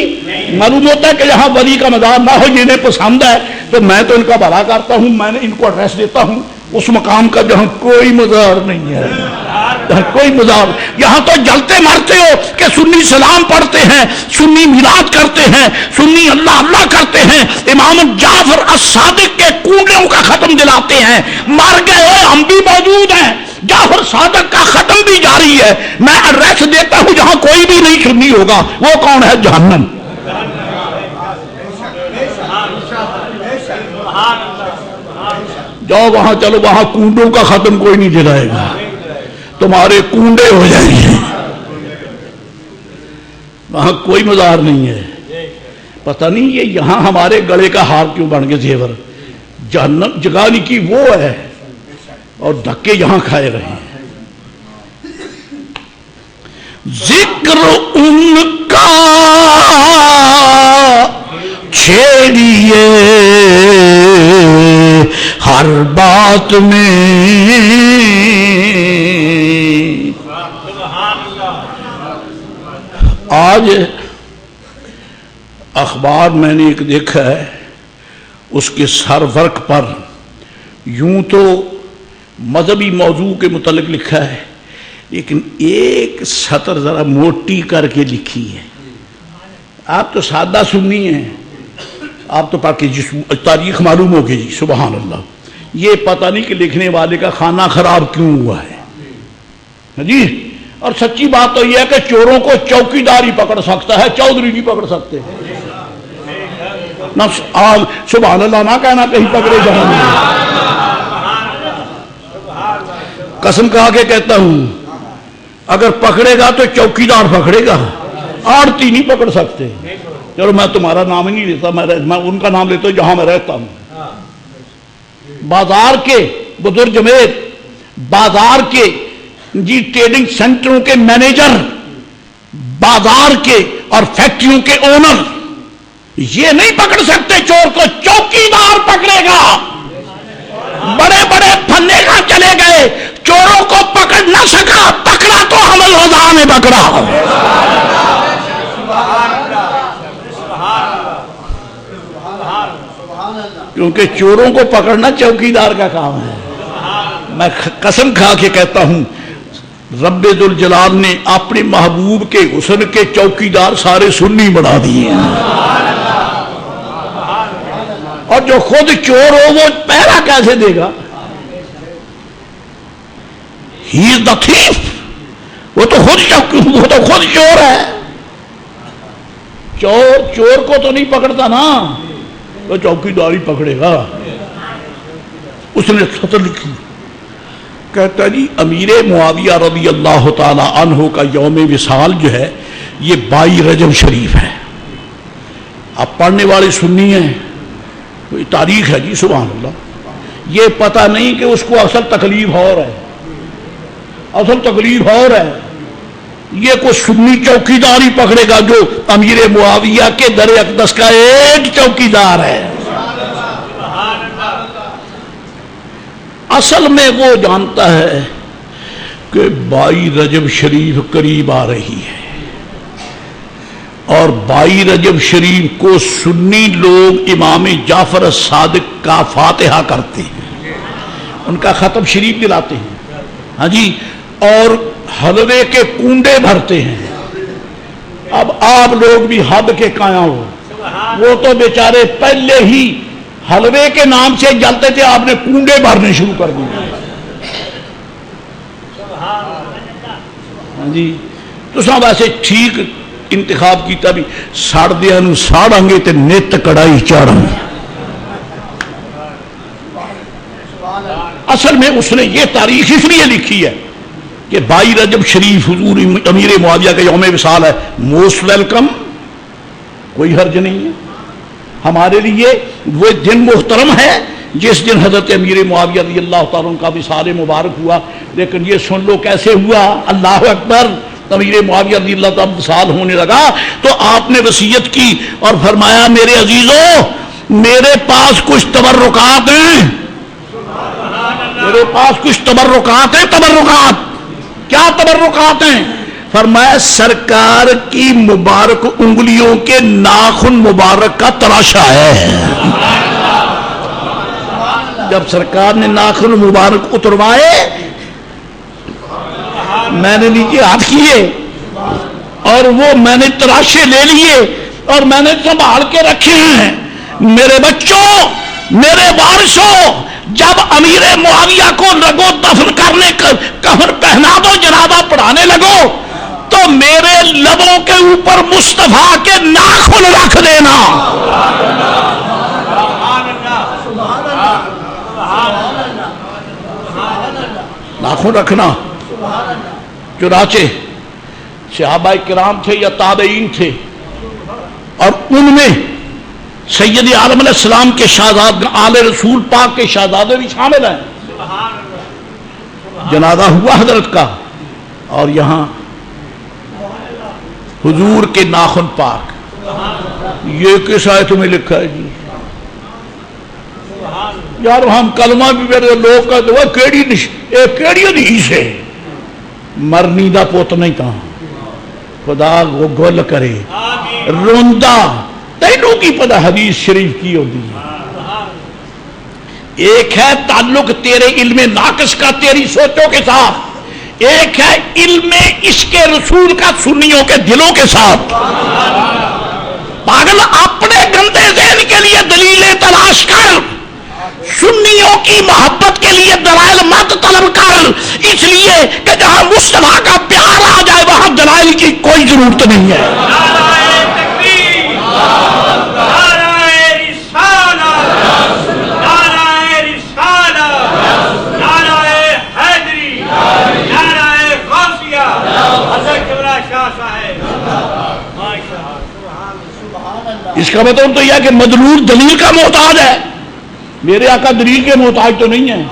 معلوم ہوتا ہے کہ جہاں ولی کا مزار نہ ہو، جنہیں پسند ہے تو میں تو ان کا بھلا کرتا ہوں، میں نے ان کو ایڈریس دیتا ہوں اس مقام کا جہاں کوئی مزار نہیں ہے، جہاں کوئی مزار، یہاں تو جلتے مرتے ہو کہ سنی سلام پڑھتے ہیں، سنی میلاد کرتے ہیں، سنی اللہ اللہ کرتے ہیں، امام جعفر الصادق کے کنڈوں کا ختم دلاتے ہیں، مر گئے ہوئے ہم بھی موجود ہیں، جعفر صادق کا ختم بھی جاری ہے، میں ایڈریس دیتا ہوں جہاں کوئی بھی نہیں سنی ہوگا، وہ کون ہے؟ جہنم۔ جاؤ وہاں، چلو وہاں کنڈوں کا ختم کوئی نہیں جلائے گا، تمہارے کنڈے ہو جائیں گے، وہاں کوئی مزار نہیں ہے۔ پتہ نہیں یہ یہاں ہمارے گلے کا ہار کیوں بن گئے زیور، جہنم جگانی کی وہ ہے اور دھکے یہاں کھائے رہے ہیں۔ ذکر ان کا چھیڑیے ہر بات میں، آج اخبار میں نے ایک دیکھا ہے، اس کے سر ورق پر یوں تو مذہبی موضوع کے متعلق لکھا ہے، لیکن ایک سطر ذرا موٹی کر کے لکھی ہے۔ آپ تو سادہ سنی ہیں، آپ تو پڑھ کے جی تاریخ معلوم ہوگی جی، سبحان اللہ. یہ پتہ نہیں کہ لکھنے والے کا کھانا خراب کیوں ہوا ہے جی. اور سچی بات تو یہ ہے کہ چوروں کو چوکیدار ہی پکڑ سکتا ہے، چودھری نہیں پکڑ سکتے. سبحان اللہ نہ کہنا کہیں پکڑے جائیں. قسم کھا کے کہتا ہوں اگر پکڑے گا تو چوکیدار پکڑے گا، آڑتی نہیں پکڑ سکتے. چلو میں تمہارا نام ہی نہیں لیتا، میں ان کا نام لیتا ہوں جہاں میں رہتا ہوں. بازار کے بزرگ جمعیت، بازار کے جی ٹریڈنگ سینٹروں کے مینیجر، بازار کے اور فیکٹریوں کے اونر یہ نہیں پکڑ سکتے چور کو، چوکیدار پکڑے گا. بڑے بڑے پھنے کا چلے گئے، چوروں کو پکڑ نہ سکا، پکڑا تو حمل ہوزا نے پکڑا. کیونکہ چوروں کو پکڑنا چوکیدار کا کام ہے. میں قسم کھا کے کہتا ہوں رب ذوالجلال نے اپنے محبوب کے حسن کے چوکیدار سارے سنی بنا دیے ہیں. اور جو خود چور ہو وہ پہرا کیسے دے گا؟ ہی از دا تھیف. وہ تو خود چور ہے. چور کو تو نہیں پکڑتا نا، تو چوکیدار ہی پکڑے گا. اس نے سطر لکھی، کہتا جی امیر معاویہ رضی اللہ تعالی عنہ کا یوم وصال جو ہے یہ 22 رجب شریف ہے. آپ پڑھنے والے سنی ہیں، کوئی تاریخ ہے جی، سبحان اللہ. یہ پتہ نہیں کہ اس کو اصل تکلیف اور ہے، اصل تکلیف اور ہے. یہ کوئی سنی چوکیدار ہی پکڑے گا جو امیر معاویہ کے در اقدس کا ایک چوکیدار ہے. اصل میں وہ جانتا ہے کہ 22 رجب شریف قریب آ رہی ہے، اور 22 رجب شریف کو سنی لوگ امام جعفر الصادق کا فاتحہ کرتے ہیں، ان کا ختم شریف دلاتے ہیں ہاں جی، اور حلوے کے کنڈے بھرتے ہیں. اب آپ لوگ بھی حد کے قائم ہو، وہ تو بیچارے پہلے ہی حلوے کے نام سے جلتے تھے، آپ نے کنڈے بھرنے شروع کر دیے ہاں جی. تو سب ایسے ٹھیک انتخاب کیتا بھی ساڑ دیا نو ساڑیں گے تے نت کڑائی چاڑیں گے. اصل میں اس نے یہ تاریخ اس لیے لکھی ہے کہ 22 رجب شریف حضور امیر معاویہ کا یوم وصال ہے. موسٹ ویلکم، کوئی حرج نہیں ہے. ہمارے لیے وہ دن محترم ہے جس دن حضرت امیر معاویہ رضی اللہ تعالیٰ کا وصال مبارک ہوا. لیکن یہ سن لو کیسے ہوا. اللہ اکبر. امیر معاویہ رضی اللہ تعالیٰ وصال ہونے لگا تو آپ نے وصیت کی اور فرمایا میرے عزیزو میرے پاس کچھ تبرکات ہیں، میرے پاس کچھ تبرکات ہیں. تبرکات کیا تبرکات ہیں؟ فرمایا سرکار کی مبارک انگلیوں کے ناخن مبارک کا تراشا ہے. جب سرکار نے ناخن مبارک اتروائے میں نے نیچے ہاتھ کیے اور وہ میں نے تراشے لے لیے اور میں نے سنبھال کے رکھے ہیں. میرے بچوں، میرے وارثوں، جب امیر معاویہ کو لگو دفن کرنے کفن پہنا دو، جنازہ پڑھانے لگو تو میرے لبوں کے اوپر مصطفیٰ کے ناخن رکھ دینا. ناخن رکھنا. چنانچہ صحابہ کرام تھے یا تابعین تھے اور ان میں سید عالم علیہ السلام کے شہزاد آل رسول پاک کے شہزادے بھی شامل ہیں. جنازہ ہوا حضرت کا اور یہاں حضور کے ناخن پاک. یہ کس آیت میں لکھا ہے جی؟ یار ہم کلمہ بھی میرے لوگ کہتے وہ کیڑی حدیث ہے. مرنی دا پوت نہیں تھا خدا وہ گل کرے روندا. تینوں کی پتہ حدیث شریف کی ہوتی ہے. ایک ہے تعلق تیرے علم ناقص کا تیری سوچوں کے ساتھ، ایک ہے علم عشق رسول کا سنیوں کے دلوں کے ساتھ. پاگل اپنے گندے ذہن کے لیے دلیلیں تلاش کر، سنیوں کی محبت کے لیے دلائل مت طلب کر، اس لیے کہ جہاں مصطفیٰ کا پیار آ جائے وہاں دلائل کی کوئی ضرورت نہیں ہے۔ نعرہ تکبیر، نعرہ رسالت، نعرہ رسالت، نعرہ حیدری، نعرہ غوثیہ، حضرت قبلہ شاہ صاحب، اس کا مطلب تو یہ کہ مدلول دلیل کا محتاج ہے، میرے آقا دلیل کے محتاج تو نہیں ہے،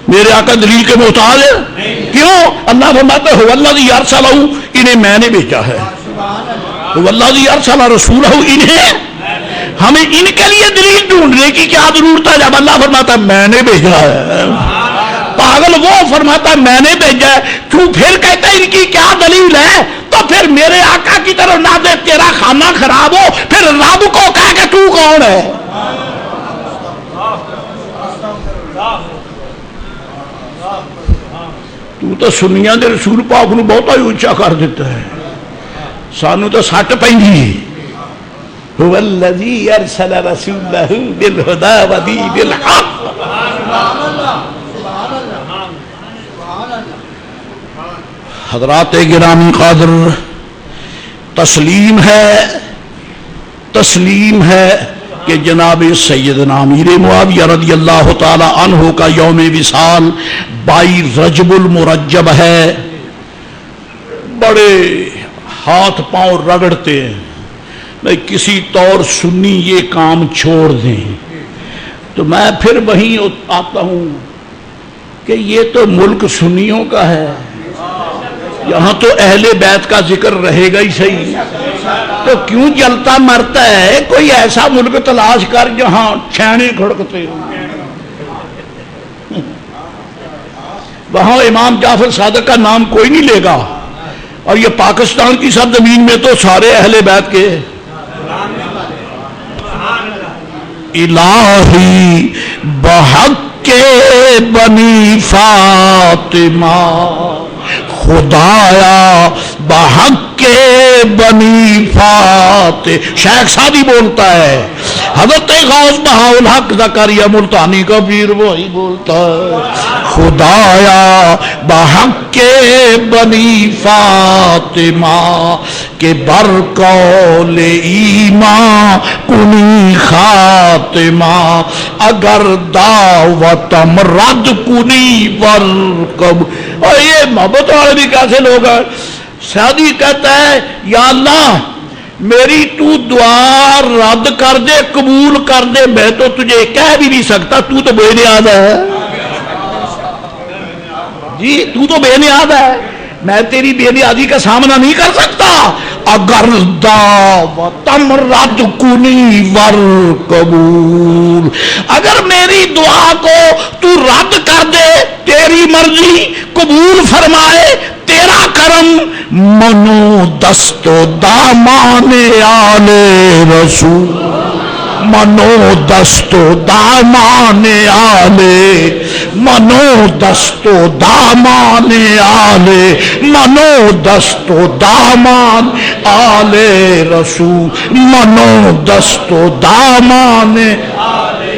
میرے آقا دلیل کے محتاج ہے۔ کیوں؟ اللہ فرماتا ہے والذی ارسلہ، انہیں میں نے بھیجا ہے، والذی ارسل رسولہ، انہیں ہمیں ان کے لیے دلیل ڈھونڈنے کی کیا ضرورت ہے جب اللہ فرماتا ہے میں نے بھیجا ہے؟ پاگل وہ فرماتا ہے میں نے بھیجا ہے، کیوں پھر کہتا ہے ان کی کیا دلیل ہے؟ تو پھر میرے آقا کی طرف نہ دے، تیرا کھانا خراب ہو، پھر رب کو کہہ کہ تو کون ہے؟ تو تو سنیاں دے رسول پاک نو بہتا ہی اونچا کر دیتا ہے، سانو تو سٹ پیندی۔ هو الذی ارسل رسولہ بالہدی ودین الحق۔ حضرات گرامی قادر، تسلیم ہے کہ جناب سیدنا امیر معاویہ رضی اللہ تعالی عنہ کا یوم وصال 22 رجب المرجب ہے۔ بڑے ہاتھ پاؤں رگڑتے ہیں میں کسی طور سنی یہ کام چھوڑ دیں، تو میں پھر وہیں آتا ہوں کہ یہ تو ملک سنیوں کا ہے، یہاں تو اہل بیت کا ذکر رہے گا ہی صحیح، تو کیوں جلتا مرتا ہے؟ کوئی ایسا ملک تلاش کر جہاں چھینے کھڑکتے ہوں، وہاں امام جعفر صادق کا نام کوئی نہیں لے گا، اور یہ پاکستان کی سرزمین میں تو سارے اہل بیت کے الہی بحق کے بنی فاطمہ، خدایا بحق کے بنی فاطمہ۔ شیخ سعدی بولتا ہے، حضرت غوث بہاء الحق زکریا ملتانی کا پیر وہی بولتا ہے، خدایا بحق کے بنی فاطمہ کہ بر قول ایمان کنی خاتمہ، اگر دعوتم رد کنی ورکب۔ اور یہ محبت والے بھی کیسے لوگ ہیں؟ سعدی کہتا ہے یا اللہ میری تو دعا رد کر دے، قبول کر دے، میں تو تجھے کہہ بھی نہیں سکتا، تو تو بے نیاز ہے جی، تو تو بے نیاز ہے، میں تیری بے نیازی کا سامنا نہیں کر سکتا۔ اگر دعوتم رد کنی ور قبول، اگر میری دعا کو تو رد کر دے، تیری مرضی قبول فرمائے، تیرا کرم، منو دست و دامان آل رسول، منو دست و دامان آلے، منو دست و دامان آلے، منو دست و دامان آلے رسول، منو دست و دامان آلے۔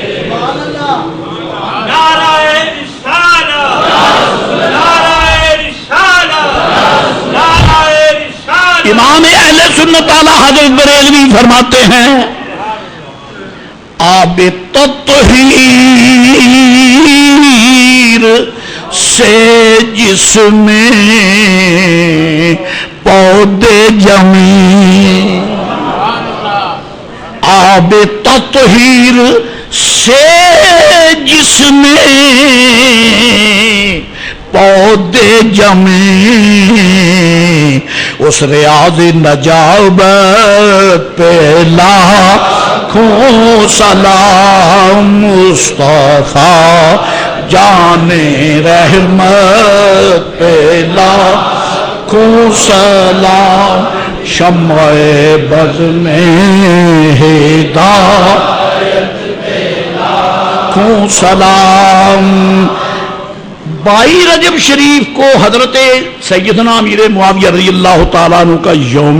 امام اہل سنت اعلی حضرت بریلوی فرماتے ہیں آب تطہیر سے جس میں پودے جمی، آب تطہیر سے جس میں پودے جمے، اس ریاض نجابت پہ لاکھوں سلام، مصطفیٰ جان رحمت پہ لاکھوں سلام، شمع بز میں ہدایت پہ لاکھوں سلام۔ 22 رجب شریف کو حضرت سیدنا امیر معاویہ رضی اللہ تعالیٰ عنہ کا یوم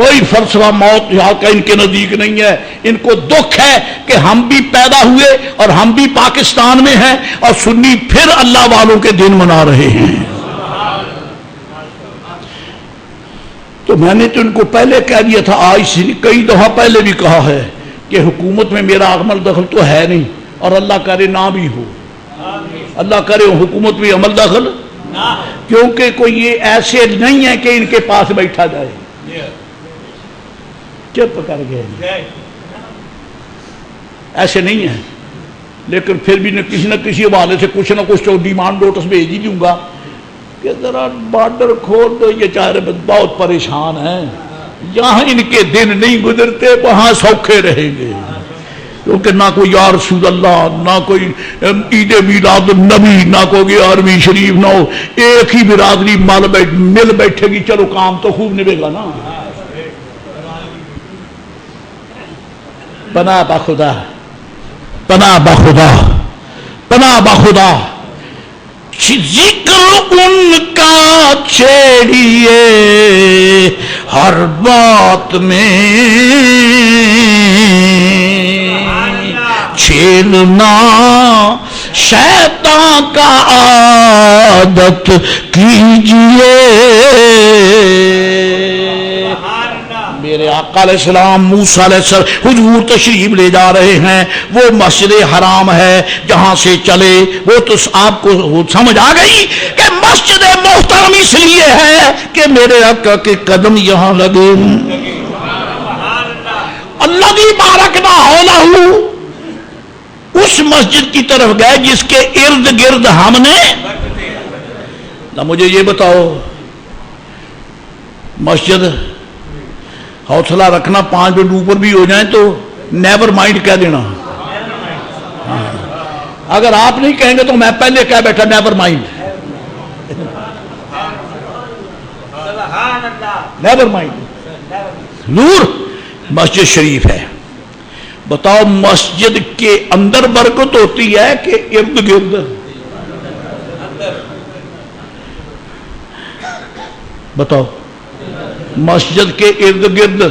کوئی فلسفہ موت یہاں کا ان کے نزدیک نہیں ہے. ان کو دکھ ہے کہ ہم بھی پیدا ہوئے اور ہم بھی پاکستان میں ہیں اور سنی پھر اللہ والوں کے دن منا رہے ہیں. تو میں نے تو ان کو پہلے کہہ دیا تھا، آج کئی دفعہ پہلے بھی کہا ہے کہ حکومت میں میرا عمل دخل تو ہے نہیں، اور اللہ کرے نہ بھی ہو، اللہ کرے حکومت میں عمل دخل، کیونکہ کوئی یہ ایسے نہیں ہے کہ ان کے پاس بیٹھا جائے. چپ کر گئے، ایسے نہیں ہے. لیکن پھر بھی نہ کسی حوالے سے کچھ نہ کچھ تو ڈیمانڈ نوٹس بھیج ہی دوں گا کہ ذرا بارڈر کھول دو. یہ چارے بہت پریشان ہیں، یہاں ان کے دن نہیں گزرتے، وہاں سوکھے رہیں گے. کیونکہ نہ کوئی یا رسول اللہ، نہ کوئی عید میلاد النبی، نہ کوئی 11ویں شریف، نہ ہو. ایک ہی برادری مل بیٹھے گی، چلو کام تو خوب نبھے گا نا. پناہ بخدا، پناہ بخدا، پناہ بخدا. ذکر ان کا چھیڑیے ہر بات میں، چھیڑنا شیطان کا عادت کیجئے. میرے آقا علیہ السلام موسیٰ علیہ السلام حضور تشریف لے جا رہے ہیں. وہ مسجد حرام ہے جہاں سے چلے، وہ تو آپ کو سمجھ آ گئی کہ مسجد محترم اس لیے ہے کہ میرے آقا کے قدم یہاں لگے. اللہ دی بارک نہ ہو اس مسجد کی طرف گئے جس کے ارد گرد ہم نے. نہ مجھے یہ بتاؤ، مسجد حوصلہ رکھنا 5 منٹ اوپر بھی ہو جائیں تو نیور مائنڈ کہہ دینا. اگر آپ نہیں کہیں گے تو میں پہلے کہہ بیٹھا نیور مائنڈ، نیور مائنڈ. نور مسجد شریف ہے. بتاؤ مسجد کے اندر برکت ہوتی ہے کہ ارد گرد؟ بتاؤ. مسجد کے ارد گرد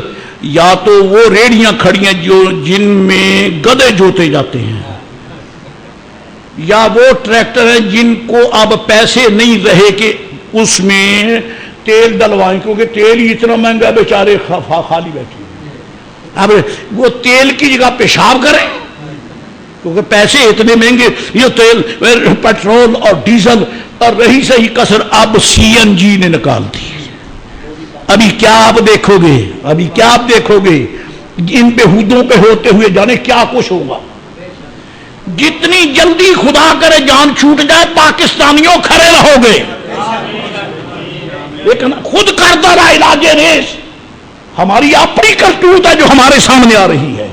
یا تو وہ ریڑیاں کھڑی ہیں جن میں گدے جوتے جاتے ہیں، یا وہ ٹریکٹر ہیں جن کو اب پیسے نہیں رہے کہ اس میں تیل ڈلوائیں، کیونکہ تیل ہی اتنا مہنگا، بیچارے خالی بیٹھے. اب وہ تیل کی جگہ پیشاب کریں کیونکہ پیسے اتنے مہنگے. یہ تیل پیٹرول اور ڈیزل اور رہی سہی کسر اب CNG نے نکال دی. ابھی کیا آپ دیکھو گے، ابھی کیا آپ دیکھو گے ان بےہودوں پہ ہوتے ہوئے جانے کیا کچھ ہوگا. جتنی جلدی خدا کرے جان چھوٹ جائے پاکستانیوں کھڑے رہو گے، لیکن خود کردہ رہا علاج ریس ہماری اپنی کرتوت ہے جو ہمارے سامنے آ رہی ہے.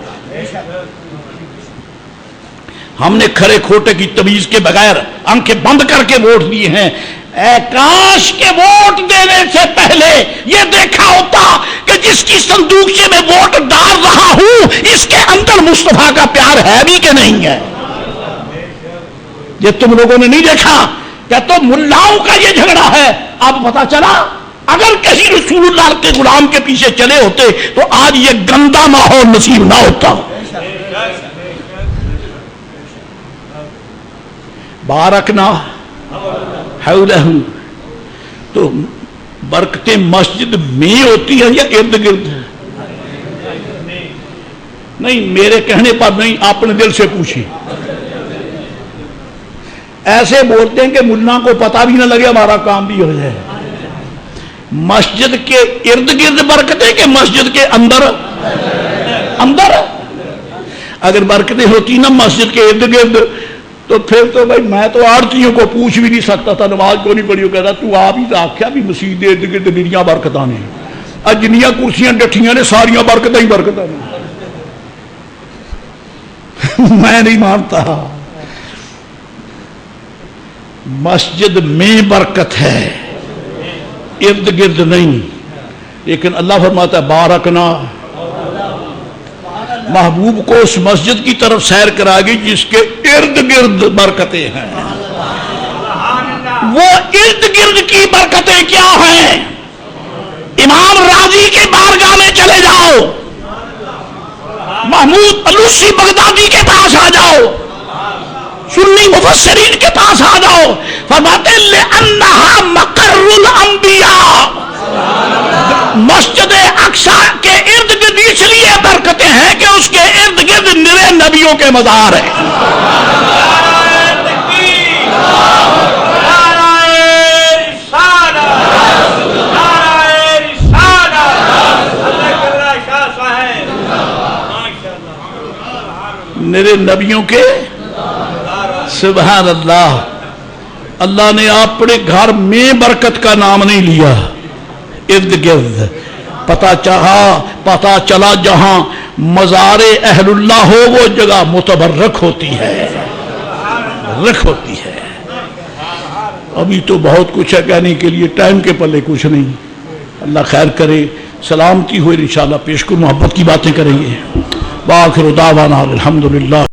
ہم نے کھڑے کھوٹے کی تمیز کے بغیر آنکھیں بند کر کے ووٹ دیے ہیں. اے کاش کے ووٹ دینے سے پہلے یہ دیکھا ہوتا کہ جس کی صندوقچے میں ووٹ ڈال رہا ہوں اس کے اندر مصطفیٰ کا پیار ہے بھی کہ نہیں ہے. یہ تم لوگوں نے نہیں دیکھا کہ تو ملاؤں کا یہ جھگڑا ہے. اب پتا چلا اگر کسی رسول اللہ کے غلام کے پیچھے چلے ہوتے تو آج یہ گندا ماحول نصیب نہ ہوتا. بارکنا حولہ. تو برکتیں مسجد میں ہوتی ہیں یا ارد گرد؟ نہیں، میرے کہنے پر نہیں، اپنے دل سے پوچھیں. ایسے بولتے ہیں کہ ملا کو پتہ بھی نہ لگے ہمارا کام بھی ہو جائے. مسجد کے ارد گرد برکتیں کہ مسجد کے اندر؟ اندر. اگر برکتیں ہوتی نا مسجد کے ارد گرد تو پھر تو بھائی میں تو آڑتیوں کو پوچھ بھی نہیں سکتا تھا نماز کو نہیں پڑھی. وہ کہتا تو آپ ہی تو آخیا بھی مسجد ارد گرد نریاں برکتاں نے، جنیاں کرسیاں ڈٹھیاں نے ساریاں برکتیں ہی برکتاں نے. میں نہیں مانتا. مسجد میں برکت ہے، ارد گرد نہیں. لیکن اللہ فرماتا ہے بارکنا. محبوب کو اس مسجد کی طرف سیر کرا گئی جس کے ارد گرد برکتیں ہیں. وہ ارد گرد کی برکتیں کیا ہیں؟ امام راضی کے بارگاہ میں جاؤ، محمود علوسی بغدادی کے پاس آ جاؤ، سنی مفسرین کے پاس آ جاؤ، فرماتے ہیں لِأَنَّهَا مَقَرُّ الْأَنْبِيَاءِ، مسجد اقصی کے ارد گرد اس لیے برکتیں ہیں کہ اس کے ارد گرد نرے نبیوں کے مزار ہیں۔ نرے نبیوں کے، سبحان اللہ۔ اللہ نے اپنے گھر میں برکت کا نام نہیں لیا، ارد گرد پتا چلا جہاں مزار اہل اللہ ہو وہ جگہ متبرک ہوتی ہے، رکھ ہوتی ہے۔ ابھی تو بہت کچھ ہے کہنے کے لیے، ٹائم کے پلے کچھ نہیں۔ اللہ خیر کرے، سلامتی ہوئے، انشاءاللہ پیش کو محبت کی باتیں کریں گے۔ وآخر دعوانا الحمدللہ۔